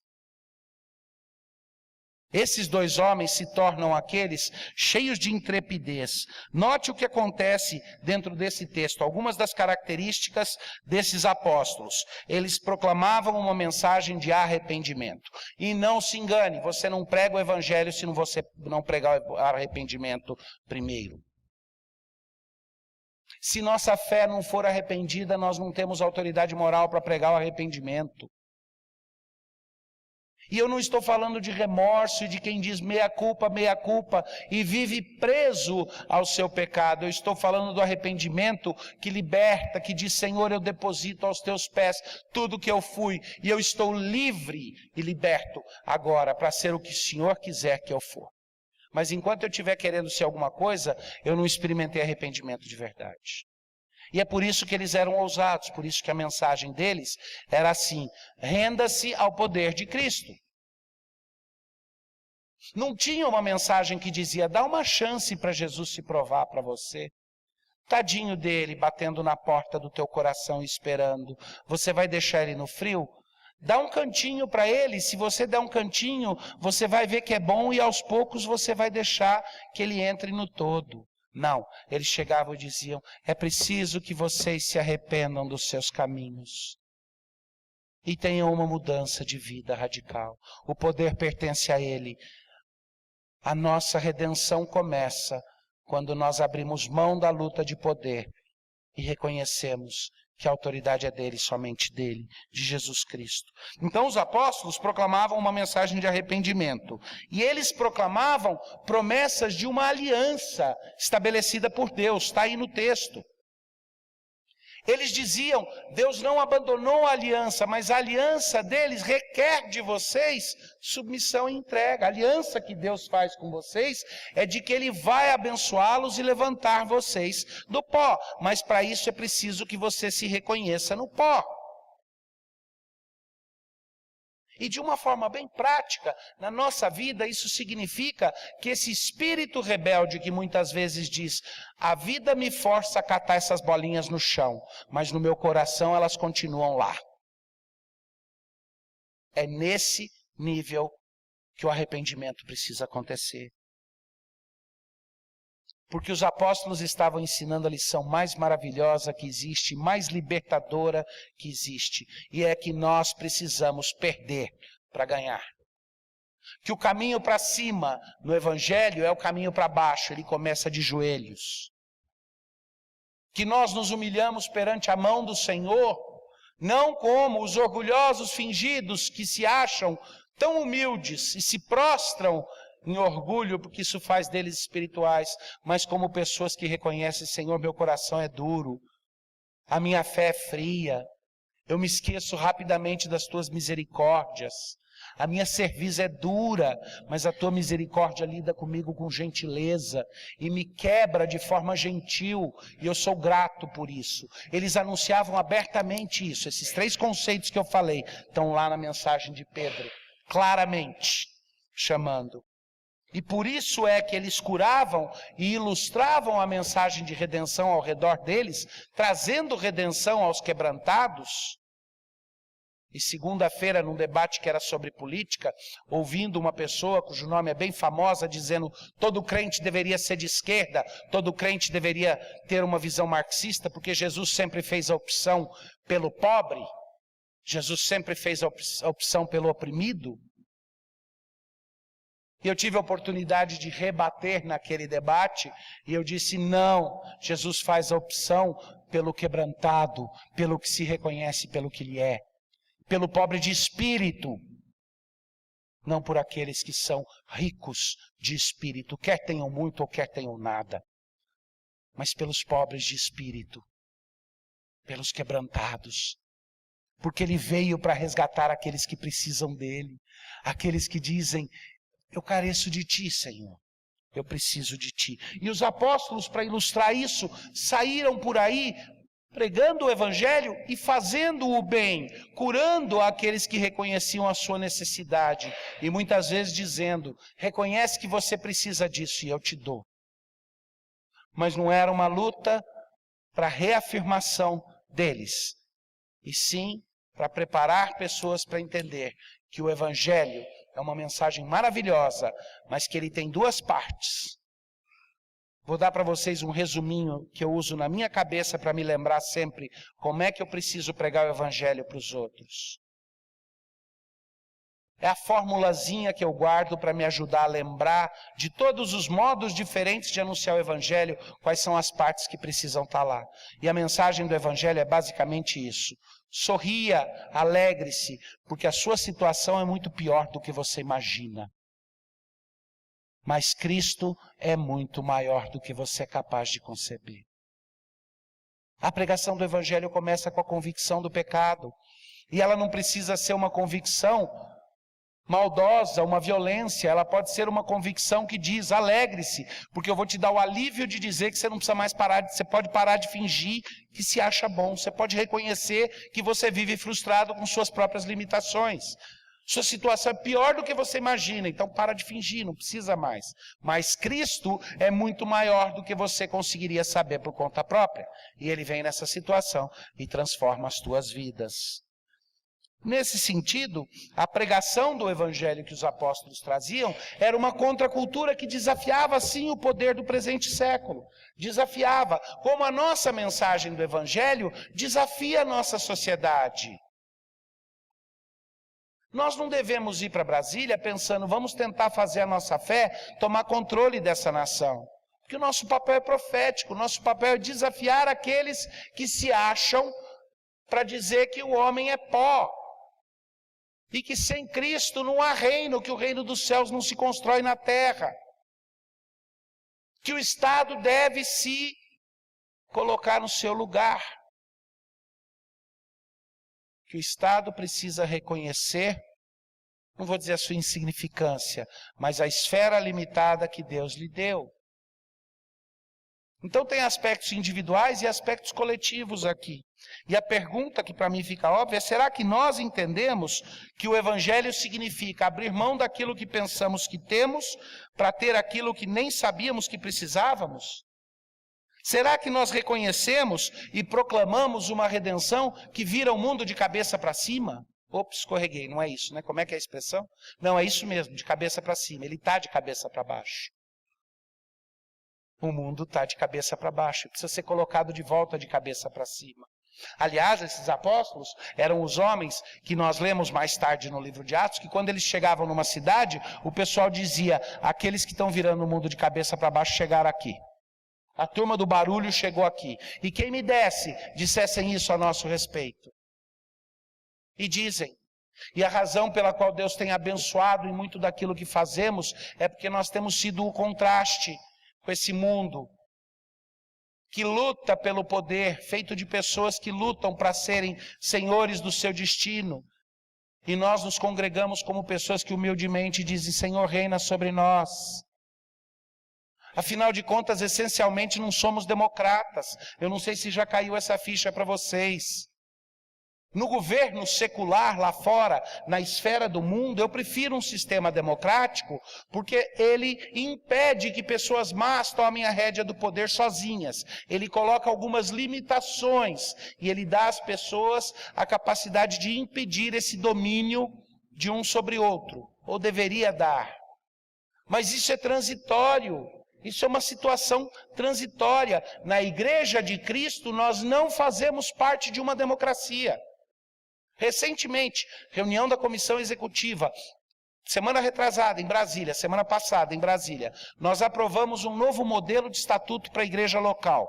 Esses dois homens se tornam aqueles cheios de intrepidez. Note o que acontece dentro desse texto, algumas das características desses apóstolos. Eles proclamavam uma mensagem de arrependimento. E não se engane, você não prega o evangelho se você não pregar o arrependimento primeiro. Se nossa fé não for arrependida, nós não temos autoridade moral para pregar o arrependimento. E eu não estou falando de remorso, de quem diz meia culpa e vive preso ao seu pecado. Eu estou falando do arrependimento que liberta, que diz: Senhor, eu deposito aos teus pés tudo que eu fui, e eu estou livre e liberto agora para ser o que o Senhor quiser que eu for. Mas enquanto eu estiver querendo ser alguma coisa, eu não experimentei arrependimento de verdade. E é por isso que eles eram ousados, por isso que a mensagem deles era assim: renda-se ao poder de Cristo. Não tinha uma mensagem que dizia: dá uma chance para Jesus se provar para você. Tadinho dele, batendo na porta do teu coração e esperando. Você vai deixar ele no frio? Dá um cantinho para ele. Se você der um cantinho, você vai ver que é bom e aos poucos você vai deixar que ele entre no todo. Não, eles chegavam e diziam: é preciso que vocês se arrependam dos seus caminhos e tenham uma mudança de vida radical. O poder pertence a ele. A nossa redenção começa quando nós abrimos mão da luta de poder e reconhecemos que a autoridade é dele, somente dele, de Jesus Cristo. Então os apóstolos proclamavam uma mensagem de arrependimento. E eles proclamavam promessas de uma aliança estabelecida por Deus. Está aí no texto. Eles diziam: Deus não abandonou a aliança, mas a aliança deles requer de vocês submissão e entrega. A aliança que Deus faz com vocês é de que Ele vai abençoá-los e levantar vocês do pó. Mas para isso é preciso que você se reconheça no pó. E de uma forma bem prática, na nossa vida, isso significa que esse espírito rebelde que muitas vezes diz: a vida me força a catar essas bolinhas no chão, mas no meu coração elas continuam lá. É nesse nível que o arrependimento precisa acontecer. Porque os apóstolos estavam ensinando a lição mais maravilhosa que existe, mais libertadora que existe. E é que nós precisamos perder para ganhar. Que o caminho para cima no Evangelho é o caminho para baixo, ele começa de joelhos. Que nós nos humilhamos perante a mão do Senhor, não como os orgulhosos fingidos que se acham tão humildes e se prostram em orgulho, porque isso faz deles espirituais, mas como pessoas que reconhecem: Senhor, meu coração é duro, a minha fé é fria, eu me esqueço rapidamente das tuas misericórdias, a minha cerviz é dura, mas a tua misericórdia lida comigo com gentileza e me quebra de forma gentil, e eu sou grato por isso. Eles anunciavam abertamente isso. Esses 3 conceitos que eu falei estão lá na mensagem de Pedro, claramente chamando. E por isso é que eles curavam e ilustravam a mensagem de redenção ao redor deles, trazendo redenção aos quebrantados. E segunda-feira, num debate que era sobre política, ouvindo uma pessoa cujo nome é bem famosa, dizendo: todo crente deveria ser de esquerda, todo crente deveria ter uma visão marxista, porque Jesus sempre fez a opção pelo pobre, Jesus sempre fez a opção pelo oprimido. E eu tive a oportunidade de rebater naquele debate, e eu disse: não, Jesus faz a opção pelo quebrantado, pelo que se reconhece pelo que ele é, pelo pobre de espírito, não por aqueles que são ricos de espírito, quer tenham muito ou quer tenham nada, mas pelos pobres de espírito, pelos quebrantados, porque ele veio para resgatar aqueles que precisam dele, aqueles que dizem: eu careço de ti, Senhor, eu preciso de ti. E os apóstolos, para ilustrar isso, saíram por aí pregando o evangelho e fazendo o bem, curando aqueles que reconheciam a sua necessidade. E muitas vezes dizendo: reconhece que você precisa disso e eu te dou. Mas não era uma luta para reafirmação deles, e sim para preparar pessoas para entender que o Evangelho é uma mensagem maravilhosa, mas que ele tem duas partes. Vou dar para vocês um resuminho que eu uso na minha cabeça para me lembrar sempre como é que eu preciso pregar o Evangelho para os outros. É a formulazinha que eu guardo para me ajudar a lembrar de todos os modos diferentes de anunciar o Evangelho, quais são as partes que precisam estar lá. E a mensagem do Evangelho é basicamente isso. Sorria, alegre-se, porque a sua situação é muito pior do que você imagina. Mas Cristo é muito maior do que você é capaz de conceber. A pregação do Evangelho começa com a convicção do pecado. E ela não precisa ser uma convicção maldosa, uma violência. Ela pode ser uma convicção que diz, alegre-se, porque eu vou te dar o alívio de dizer que você não precisa mais parar, você pode parar de fingir que se acha bom. Você pode reconhecer que você vive frustrado com suas próprias limitações. Sua situação é pior do que você imagina, então para de fingir, não precisa mais. Mas Cristo é muito maior do que você conseguiria saber por conta própria. E Ele vem nessa situação e transforma as tuas vidas. Nesse sentido, a pregação do Evangelho que os apóstolos traziam era uma contracultura que desafiava, sim, o poder do presente século. Desafiava, como a nossa mensagem do Evangelho desafia a nossa sociedade. Nós não devemos ir para Brasília pensando, vamos tentar fazer a nossa fé tomar controle dessa nação. Porque o nosso papel é profético, o nosso papel é desafiar aqueles que se acham para dizer que o homem é pó. E que sem Cristo não há reino, que o reino dos céus não se constrói na terra. Que o Estado deve se colocar no seu lugar. Que o Estado precisa reconhecer, não vou dizer a sua insignificância, mas a esfera limitada que Deus lhe deu. Então tem aspectos individuais e aspectos coletivos aqui. E a pergunta que para mim fica óbvia é, será que nós entendemos que o Evangelho significa abrir mão daquilo que pensamos que temos para ter aquilo que nem sabíamos que precisávamos? Será que nós reconhecemos e proclamamos uma redenção que vira o mundo de cabeça para cima? Ops, escorreguei, não é isso, né? Como é que é a expressão? Não, é isso mesmo, de cabeça para cima. Ele está de cabeça para baixo. O mundo está de cabeça para baixo, precisa ser colocado de volta de cabeça para cima. Aliás, esses apóstolos eram os homens que nós lemos mais tarde no livro de Atos, que quando eles chegavam numa cidade, o pessoal dizia, aqueles que estão virando o mundo de cabeça para baixo chegaram aqui. A turma do barulho chegou aqui. E quem me dissessem isso a nosso respeito. E dizem. E a razão pela qual Deus tem abençoado em muito daquilo que fazemos é porque nós temos sido o contraste com esse mundo que luta pelo poder, feito de pessoas que lutam para serem senhores do seu destino. E nós nos congregamos como pessoas que humildemente dizem, Senhor, reina sobre nós. Afinal de contas, essencialmente não somos democratas. Eu não sei se já caiu essa ficha para vocês. No governo secular lá fora, na esfera do mundo, eu prefiro um sistema democrático porque ele impede que pessoas más tomem a rédea do poder sozinhas. Ele coloca algumas limitações e ele dá às pessoas a capacidade de impedir esse domínio de um sobre outro, ou deveria dar. Mas isso é transitório. Isso é uma situação transitória. Na Igreja de Cristo, nós não fazemos parte de uma democracia. Recentemente, reunião da comissão executiva, semana retrasada em Brasília, semana passada em Brasília, nós aprovamos um novo modelo de estatuto para a igreja local.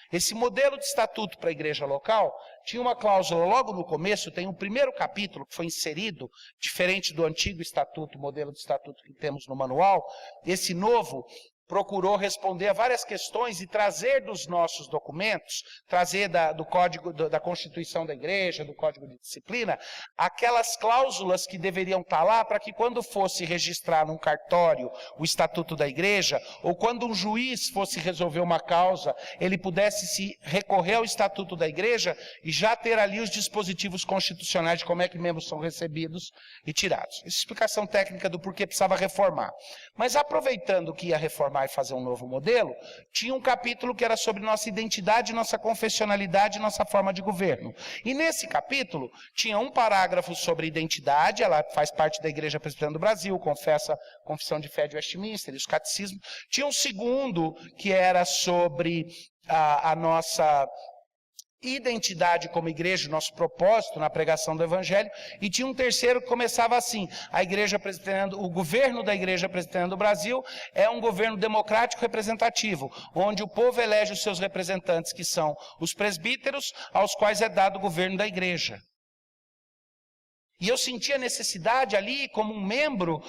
Esse modelo de estatuto para a igreja local tinha uma cláusula logo no começo, tem um primeiro capítulo que foi inserido, diferente do antigo estatuto, modelo de estatuto que temos no manual. Esse novo procurou responder a várias questões e trazer dos nossos documentos, trazer do código, da Constituição da Igreja, do Código de Disciplina, aquelas cláusulas que deveriam estar lá para que quando fosse registrar num cartório o Estatuto da Igreja, ou quando um juiz fosse resolver uma causa, ele pudesse se recorrer ao Estatuto da Igreja e já ter ali os dispositivos constitucionais de como é que membros são recebidos e tirados. Essa explicação técnica do porquê precisava reformar. Mas aproveitando que ia reformar reformar e fazer um novo modelo, tinha um capítulo que era sobre nossa identidade, nossa confessionalidade, nossa forma de governo. E nesse capítulo tinha um parágrafo sobre identidade, ela faz parte da Igreja Presbiteriana do Brasil, confessa a Confissão de Fé de Westminster e os catecismos. Tinha um segundo que era sobre a nossa identidade como igreja, nosso propósito na pregação do Evangelho, e tinha um terceiro que começava assim: a Igreja Presbiteriana, o governo da Igreja Presbiteriana do Brasil é um governo democrático representativo, onde o povo elege os seus representantes, que são os presbíteros, aos quais é dado o governo da igreja. E eu senti a necessidade ali, como um membro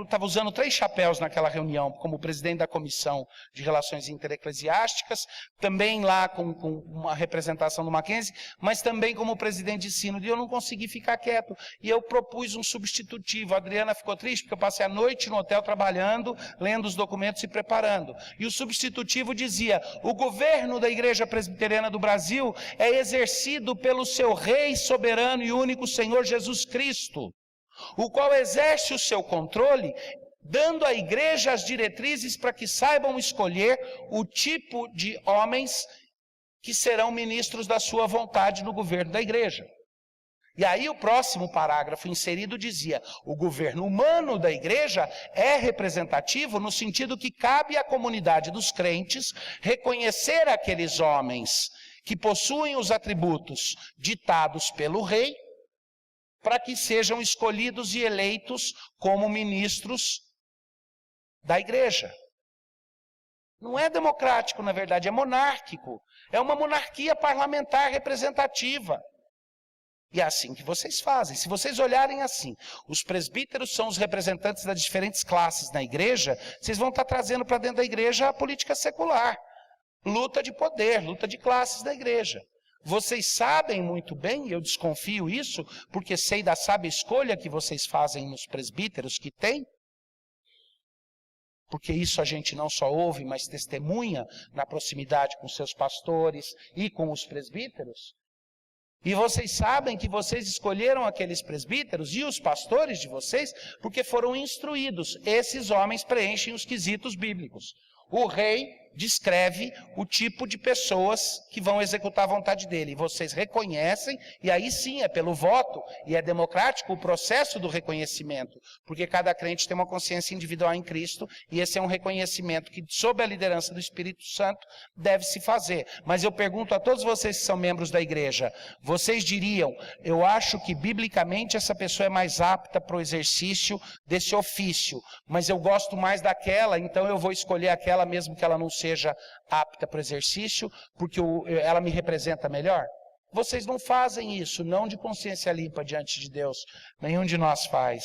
estava usando 3 chapéus naquela reunião, como presidente da Comissão de Relações Intereclesiásticas, também lá com uma representação do Mackenzie, mas também como presidente de sínodo, e eu não consegui ficar quieto. E eu propus um substitutivo. A Adriana ficou triste, porque eu passei a noite no hotel trabalhando, lendo os documentos e preparando. E o substitutivo dizia: o governo da Igreja Presbiteriana do Brasil é exercido pelo seu Rei soberano e único Senhor Jesus Cristo, o qual exerce o seu controle, dando à igreja as diretrizes para que saibam escolher o tipo de homens que serão ministros da sua vontade no governo da igreja. E aí o próximo parágrafo inserido dizia: o governo humano da igreja é representativo no sentido que cabe à comunidade dos crentes reconhecer aqueles homens que possuem os atributos ditados pelo rei, para que sejam escolhidos e eleitos como ministros da igreja. Não é democrático, na verdade, é monárquico. É uma monarquia parlamentar representativa. E é assim que vocês fazem. Se vocês olharem assim, os presbíteros são os representantes das diferentes classes na igreja, vocês vão estar trazendo para dentro da igreja a política secular. Luta de poder, luta de classes da igreja. Vocês sabem muito bem, eu desconfio isso, porque sei da sábia escolha que vocês fazem nos presbíteros que tem, porque isso a gente não só ouve, mas testemunha na proximidade com seus pastores e com os presbíteros. E vocês sabem que vocês escolheram aqueles presbíteros e os pastores de vocês porque foram instruídos. Esses homens preenchem os quesitos bíblicos. O rei descreve o tipo de pessoas que vão executar a vontade dele. E vocês reconhecem, e aí sim é pelo voto, e é democrático o processo do reconhecimento, porque cada crente tem uma consciência individual em Cristo, e esse é um reconhecimento que, sob a liderança do Espírito Santo, deve se fazer. Mas eu pergunto a todos vocês que são membros da igreja, vocês diriam: eu acho que biblicamente essa pessoa é mais apta para o exercício desse ofício, mas eu gosto mais daquela, então eu vou escolher aquela mesmo que ela não seja apta para o exercício, porque ela me representa melhor? Vocês não fazem isso, não de consciência limpa diante de Deus. Nenhum de nós faz.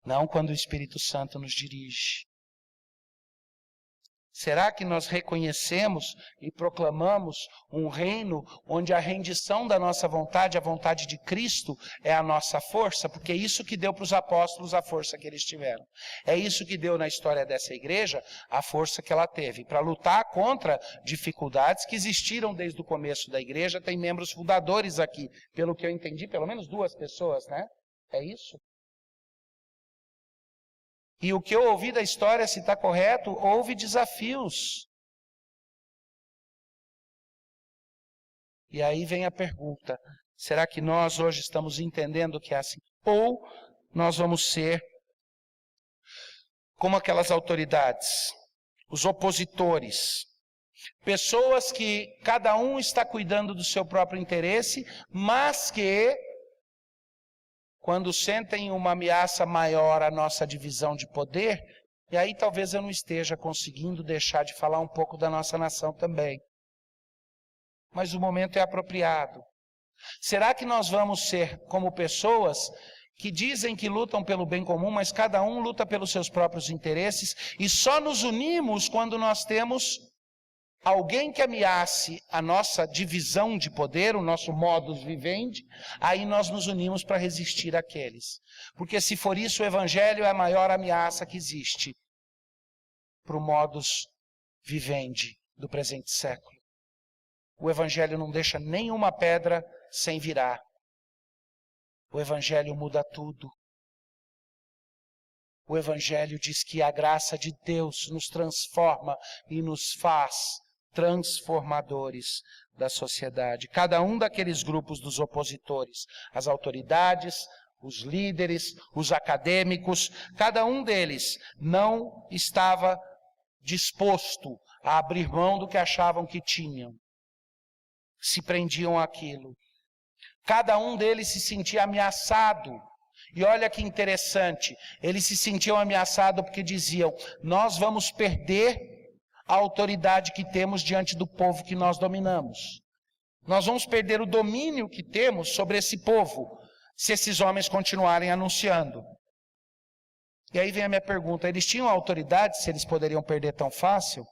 Não quando o Espírito Santo nos dirige. Será que nós reconhecemos e proclamamos um reino onde a rendição da nossa vontade, a vontade de Cristo, é a nossa força? Porque é isso que deu para os apóstolos a força que eles tiveram. É isso que deu na história dessa igreja a força que ela teve. Para lutar contra dificuldades que existiram desde o começo da igreja. Tem membros fundadores aqui, pelo que eu entendi, pelo menos 2 pessoas, né? É isso? E o que eu ouvi da história, se está correto, houve desafios. E aí vem a pergunta: será que nós hoje estamos entendendo que é assim? Ou nós vamos ser como aquelas autoridades, os opositores, pessoas que cada um está cuidando do seu próprio interesse, mas que, quando sentem uma ameaça maior à nossa divisão de poder, e aí talvez eu não esteja conseguindo deixar de falar um pouco da nossa nação também. Mas o momento é apropriado. Será que nós vamos ser como pessoas que dizem que lutam pelo bem comum, mas cada um luta pelos seus próprios interesses, e só nos unimos quando nós temos alguém que ameace a nossa divisão de poder, o nosso modus vivendi, aí nós nos unimos para resistir àqueles. Porque se for isso, o evangelho é a maior ameaça que existe para o modus vivendi do presente século. O evangelho não deixa nenhuma pedra sem virar. O evangelho muda tudo. O Evangelho diz que a graça de Deus nos transforma e nos faz transformadores da sociedade. Cada um daqueles grupos dos opositores, as autoridades, os líderes, os acadêmicos, cada um deles não estava disposto a abrir mão do que achavam que tinham. Se prendiam àquilo. Cada um deles se sentia ameaçado. E olha que interessante, eles se sentiam ameaçados porque diziam: nós vamos perder a autoridade que temos diante do povo que nós dominamos. Nós vamos perder o domínio que temos sobre esse povo, se esses homens continuarem anunciando. E aí vem a minha pergunta: eles tinham autoridade se eles poderiam perder tão fácil?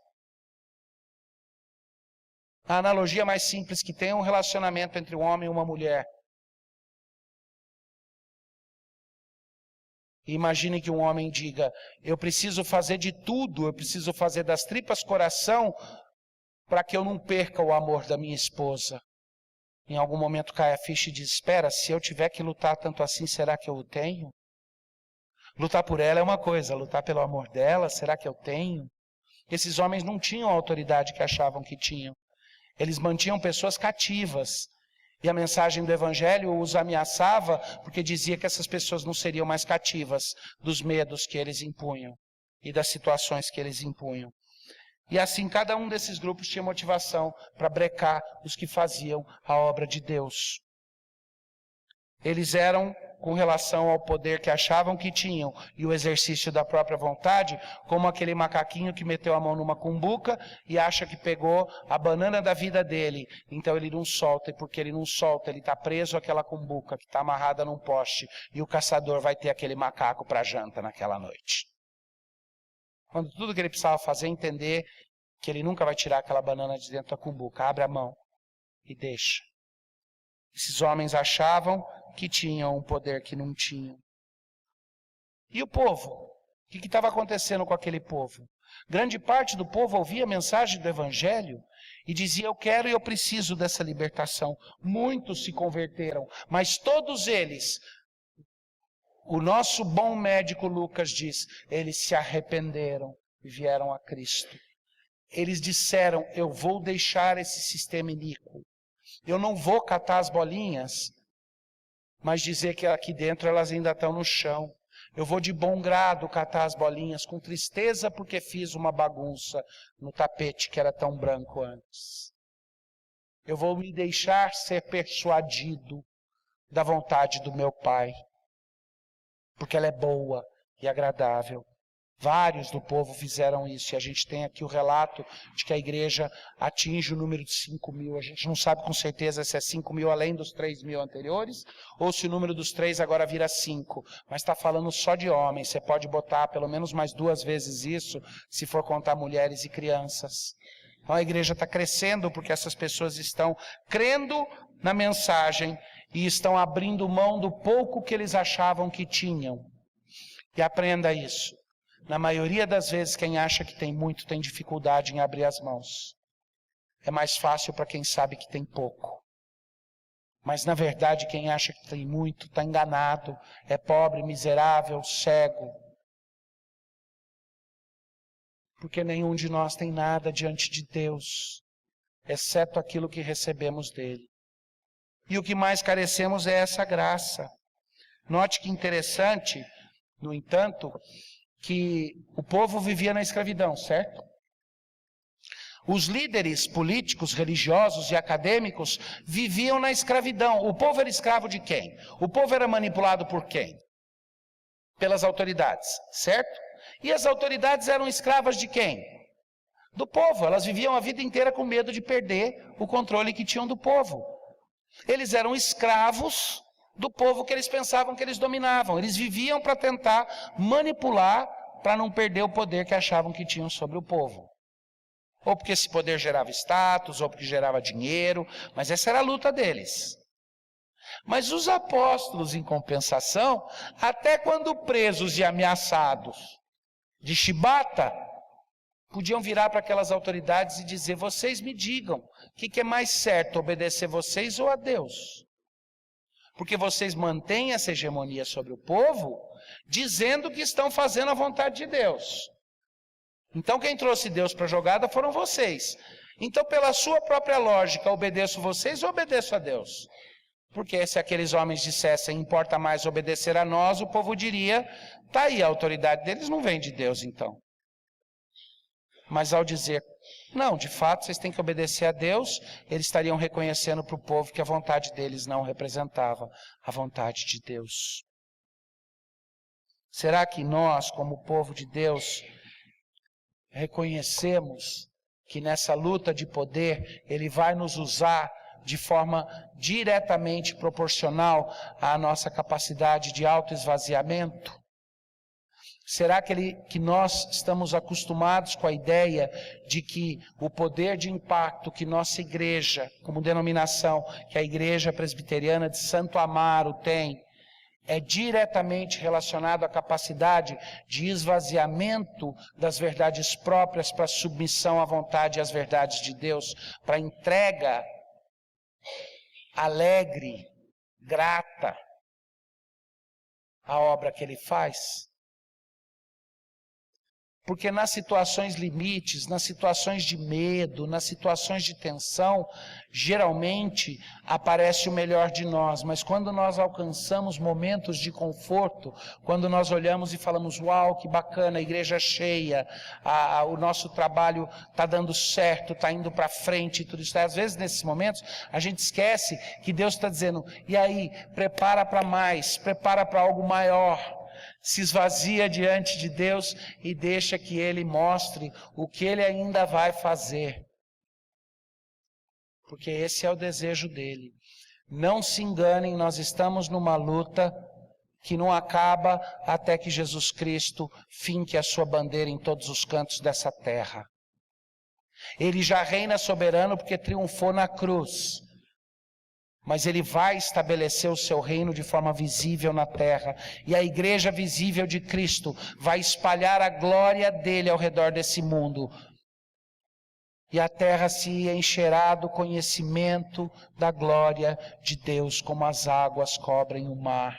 A analogia mais simples que tem é um relacionamento entre um homem e uma mulher. Imagine que um homem diga: eu preciso fazer de tudo, eu preciso fazer das tripas coração para que eu não perca o amor da minha esposa. Em algum momento cai a ficha e diz: espera, se eu tiver que lutar tanto assim, será que eu o tenho? Lutar por ela é uma coisa, lutar pelo amor dela, será que eu tenho? Esses homens não tinham a autoridade que achavam que tinham. Eles mantinham pessoas cativas. E a mensagem do Evangelho os ameaçava porque dizia que essas pessoas não seriam mais cativas dos medos que eles impunham e das situações que eles impunham. E assim cada um desses grupos tinha motivação para brecar os que faziam a obra de Deus. Eles eram, com relação ao poder que achavam que tinham e o exercício da própria vontade, como aquele macaquinho que meteu a mão numa cumbuca e acha que pegou a banana da vida dele. Então ele não solta, e porque ele não solta, ele está preso àquela cumbuca que está amarrada num poste, e o caçador vai ter aquele macaco para janta naquela noite. Quando tudo que ele precisava fazer é entender que ele nunca vai tirar aquela banana de dentro da cumbuca. Abre a mão e deixa. Esses homens achavam que tinham um poder que não tinham. E o povo? O que estava acontecendo com aquele povo? Grande parte do povo ouvia a mensagem do Evangelho e dizia: eu quero e eu preciso dessa libertação. Muitos se converteram, mas todos eles, o nosso bom médico Lucas diz, eles se arrependeram e vieram a Cristo. Eles disseram: eu vou deixar esse sistema iníquo. Eu não vou catar as bolinhas, mas dizer que aqui dentro elas ainda estão no chão. Eu vou de bom grado catar as bolinhas, com tristeza porque fiz uma bagunça no tapete que era tão branco antes. Eu vou me deixar ser persuadido da vontade do meu Pai, porque ela é boa e agradável. Vários do povo fizeram isso, e a gente tem aqui o relato de que a igreja atinge o número de 5.000. A gente não sabe com certeza se é 5.000 além dos 3.000 anteriores, ou se o número dos 3 agora vira 5. Mas está falando só de homens, você pode botar pelo menos mais 2 vezes isso, se for contar mulheres e crianças. Então a igreja está crescendo porque essas pessoas estão crendo na mensagem e estão abrindo mão do pouco que eles achavam que tinham. E aprenda isso. Na maioria das vezes, quem acha que tem muito tem dificuldade em abrir as mãos. É mais fácil para quem sabe que tem pouco. Mas, na verdade, quem acha que tem muito está enganado, é pobre, miserável, cego. Porque nenhum de nós tem nada diante de Deus, exceto aquilo que recebemos dele. E o que mais carecemos é essa graça. Note que interessante, no entanto, que o povo vivia na escravidão, certo? Os líderes políticos, religiosos e acadêmicos viviam na escravidão. O povo era escravo de quem? O povo era manipulado por quem? Pelas autoridades, certo? E as autoridades eram escravas de quem? Do povo. Elas viviam a vida inteira com medo de perder o controle que tinham do povo. Eles eram escravos do povo que eles pensavam que eles dominavam. Eles viviam para tentar manipular, para não perder o poder que achavam que tinham sobre o povo. Ou porque esse poder gerava status, ou porque gerava dinheiro, mas essa era a luta deles. Mas os apóstolos, em compensação, até quando presos e ameaçados de chibata, podiam virar para aquelas autoridades e dizer: vocês me digam, o que é mais certo, obedecer vocês ou a Deus? Porque vocês mantêm essa hegemonia sobre o povo, dizendo que estão fazendo a vontade de Deus. Então quem trouxe Deus para a jogada foram vocês. Então, pela sua própria lógica, obedeço vocês ou obedeço a Deus? Porque se aqueles homens dissessem, importa mais obedecer a nós, o povo diria, tá aí, a autoridade deles não vem de Deus então. Mas ao dizer, não, de fato, vocês têm que obedecer a Deus, eles estariam reconhecendo para o povo que a vontade deles não representava a vontade de Deus. Será que nós, como povo de Deus, reconhecemos que nessa luta de poder, Ele vai nos usar de forma diretamente proporcional à nossa capacidade de autoesvaziamento? Será que nós estamos acostumados com a ideia de que o poder de impacto que nossa igreja, como denominação, que a Igreja Presbiteriana de Santo Amaro tem, é diretamente relacionado à capacidade de esvaziamento das verdades próprias para submissão à vontade e às verdades de Deus, para entrega alegre, grata à obra que Ele faz? Porque nas situações limites, nas situações de medo, nas situações de tensão, geralmente aparece o melhor de nós. Mas quando nós alcançamos momentos de conforto, quando nós olhamos e falamos, uau, que bacana, a igreja cheia, o nosso trabalho está dando certo, está indo para frente, tudo isso. Às vezes, nesses momentos, a gente esquece que Deus está dizendo, e aí, prepara para mais, prepara para algo maior. Se esvazia diante de Deus e deixa que Ele mostre o que Ele ainda vai fazer. Porque esse é o desejo dEle. Não se enganem, nós estamos numa luta que não acaba até que Jesus Cristo finque a sua bandeira em todos os cantos dessa terra. Ele já reina soberano porque triunfou na cruz. Mas Ele vai estabelecer o seu reino de forma visível na terra. E a igreja visível de Cristo vai espalhar a glória dEle ao redor desse mundo. E a terra se encherá do conhecimento da glória de Deus, como as águas cobrem o mar.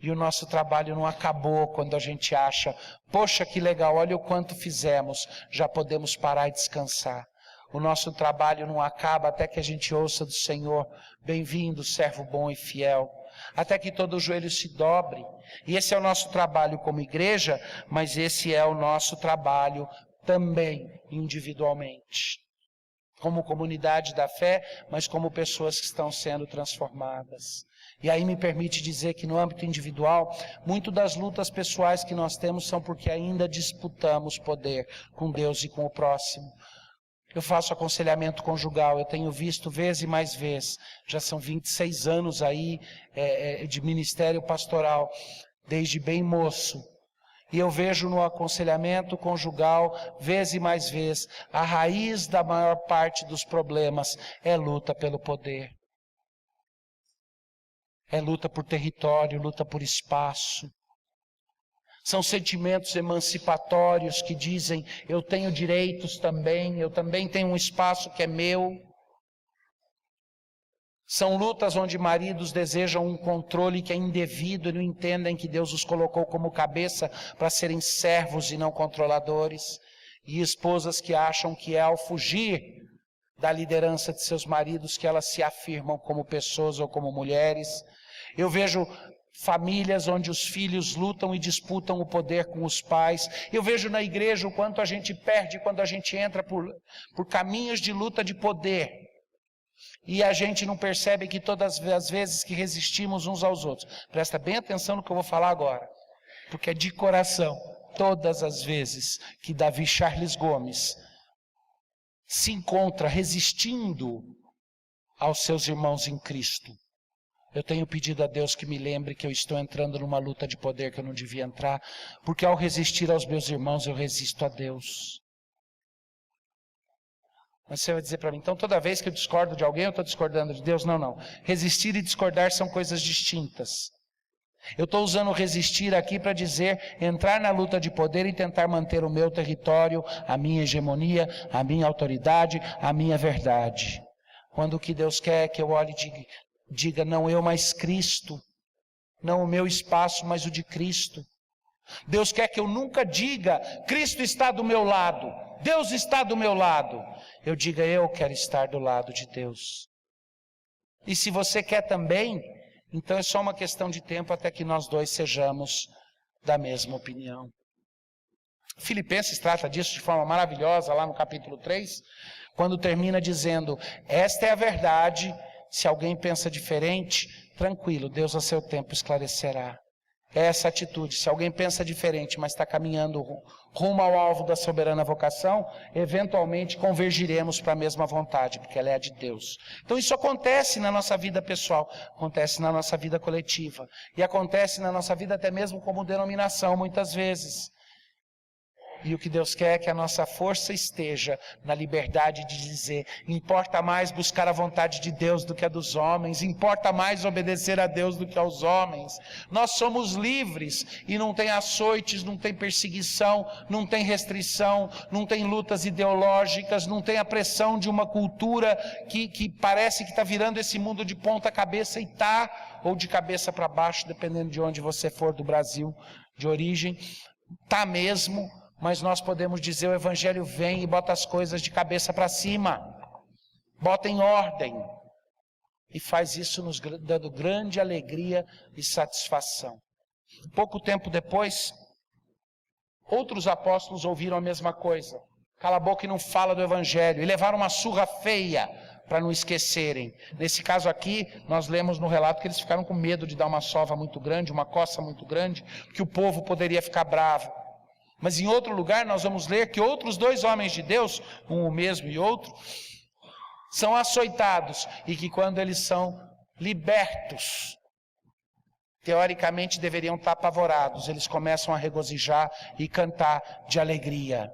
E o nosso trabalho não acabou quando a gente acha, poxa, que legal, olha o quanto fizemos, já podemos parar e descansar. O nosso trabalho não acaba até que a gente ouça do Senhor, bem-vindo, servo bom e fiel, até que todo o joelho se dobre. E esse é o nosso trabalho como igreja, mas esse é o nosso trabalho também individualmente. Como comunidade da fé, mas como pessoas que estão sendo transformadas. E aí me permite dizer que no âmbito individual, muito das lutas pessoais que nós temos são porque ainda disputamos poder com Deus e com o próximo. Eu faço aconselhamento conjugal, eu tenho visto vez e mais vez, já são 26 anos aí de ministério pastoral, desde bem moço. E eu vejo no aconselhamento conjugal, vez e mais vez, a raiz da maior parte dos problemas é luta pelo poder. É luta por território, luta por espaço. São sentimentos emancipatórios que dizem, eu tenho direitos também, eu também tenho um espaço que é meu. São lutas onde maridos desejam um controle que é indevido e não entendem que Deus os colocou como cabeça para serem servos e não controladores. E esposas que acham que é ao fugir da liderança de seus maridos que elas se afirmam como pessoas ou como mulheres. Eu vejo famílias onde os filhos lutam e disputam o poder com os pais. Eu vejo na igreja o quanto a gente perde quando a gente entra por caminhos de luta de poder. E a gente não percebe que todas as vezes que resistimos uns aos outros. Presta bem atenção no que eu vou falar agora. Porque é de coração. Todas as vezes que Davi Charles Gomes se encontra resistindo aos seus irmãos em Cristo, eu tenho pedido a Deus que me lembre que eu estou entrando numa luta de poder que eu não devia entrar, porque ao resistir aos meus irmãos, eu resisto a Deus. Mas você vai dizer para mim, então toda vez que eu discordo de alguém, eu estou discordando de Deus? Não, não. Resistir e discordar são coisas distintas. Eu estou usando resistir aqui para dizer, entrar na luta de poder e tentar manter o meu território, a minha hegemonia, a minha autoridade, a minha verdade. Quando o que Deus quer é que eu olhe e diga, não eu, mas Cristo. não o meu espaço, mas o de Cristo. Deus quer que eu nunca diga, Cristo está do meu lado, Deus está do meu lado. Eu diga, eu quero estar do lado de Deus. E se você quer também, então é só uma questão de tempo até que nós dois sejamos da mesma opinião. Filipenses trata disso de forma maravilhosa, lá no capítulo 3, quando termina dizendo, esta é a verdade, se alguém pensa diferente, tranquilo, Deus a seu tempo esclarecerá. É essa atitude, se alguém pensa diferente, mas está caminhando rumo ao alvo da soberana vocação, eventualmente convergiremos para a mesma vontade, porque ela é a de Deus. Então isso acontece na nossa vida pessoal, acontece na nossa vida coletiva, e acontece na nossa vida até mesmo como denominação, muitas vezes. E o que Deus quer é que a nossa força esteja na liberdade de dizer, importa mais buscar a vontade de Deus do que a dos homens, importa mais obedecer a Deus do que aos homens. Nós somos livres e não tem açoites, não tem perseguição, não tem restrição, não tem lutas ideológicas, não tem a pressão de uma cultura que parece que está virando esse mundo de ponta cabeça e está, ou de cabeça para baixo, dependendo de onde você for do Brasil, de origem, está mesmo. Mas nós podemos dizer, o Evangelho vem e bota as coisas de cabeça para cima, bota em ordem, e faz isso nos dando grande alegria e satisfação. Pouco tempo depois, outros apóstolos ouviram a mesma coisa, cala a boca e não fala do Evangelho, e levaram uma surra feia para não esquecerem. Nesse caso aqui, nós lemos no relato que eles ficaram com medo de dar uma sova muito grande, uma coça muito grande, que o povo poderia ficar bravo. Mas em outro lugar nós vamos ler que outros 2 homens de Deus, um o mesmo e outro, são açoitados e que quando eles são libertos, teoricamente deveriam estar apavorados, eles começam a regozijar e cantar de alegria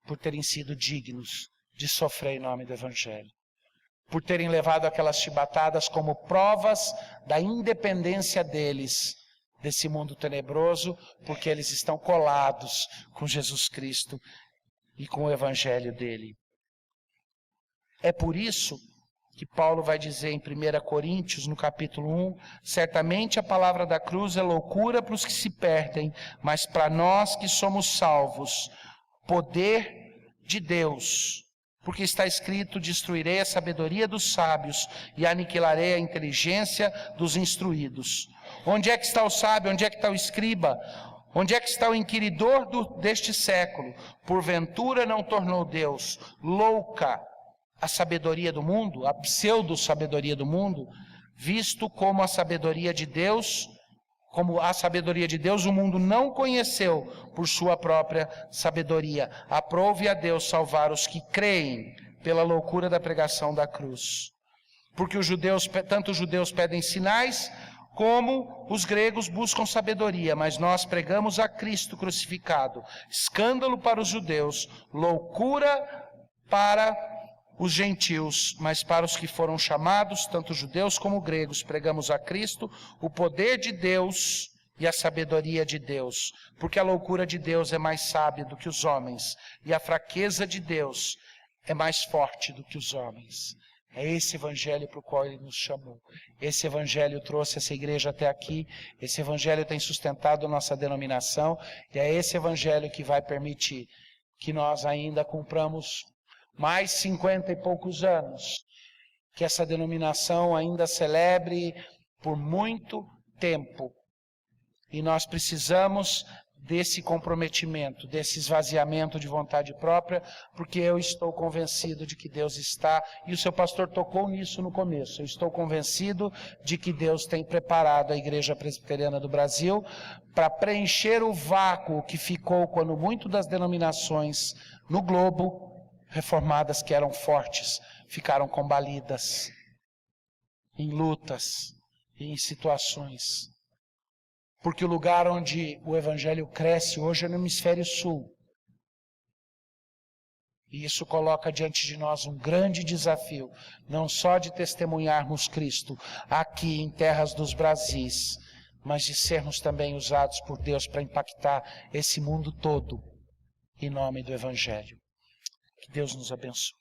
por terem sido dignos de sofrer em nome do Evangelho, por terem levado aquelas chibatadas como provas da independência deles desse mundo tenebroso, porque eles estão colados com Jesus Cristo e com o Evangelho dele. É por isso que Paulo vai dizer em 1 Coríntios, no capítulo 1, certamente a palavra da cruz é loucura para os que se perdem, mas para nós que somos salvos, poder de Deus. Porque está escrito, destruirei a sabedoria dos sábios e aniquilarei a inteligência dos instruídos. Onde é que está o sábio? Onde é que está o escriba? Onde é que está o inquiridor deste século? Porventura não tornou Deus louca a sabedoria do mundo, a pseudo-sabedoria do mundo, visto como a sabedoria de Deus, o mundo não conheceu por sua própria sabedoria. Aprove a Deus salvar os que creem pela loucura da pregação da cruz. Porque tanto os judeus pedem sinais, como os gregos buscam sabedoria, mas nós pregamos a Cristo crucificado, escândalo para os judeus, loucura para os gentios, mas para os que foram chamados, tanto judeus como gregos, pregamos a Cristo, o poder de Deus e a sabedoria de Deus, porque a loucura de Deus é mais sábia do que os homens, e a fraqueza de Deus é mais forte do que os homens. É esse Evangelho para o qual Ele nos chamou. Esse Evangelho trouxe essa igreja até aqui. Esse Evangelho tem sustentado a nossa denominação. E é esse Evangelho que vai permitir que nós ainda cumpramos mais 50 e poucos anos. Que essa denominação ainda celebre por muito tempo. E nós precisamos desse comprometimento, desse esvaziamento de vontade própria, porque eu estou convencido de que Deus está, e o seu pastor tocou nisso no começo, eu estou convencido de que Deus tem preparado a Igreja Presbiteriana do Brasil para preencher o vácuo que ficou quando muitas das denominações no globo, reformadas que eram fortes, ficaram combalidas, em lutas e em situações. Porque o lugar onde o Evangelho cresce hoje é no hemisfério sul. E isso coloca diante de nós um grande desafio, não só de testemunharmos Cristo aqui em terras dos Brasis, mas de sermos também usados por Deus para impactar esse mundo todo, em nome do Evangelho. Que Deus nos abençoe.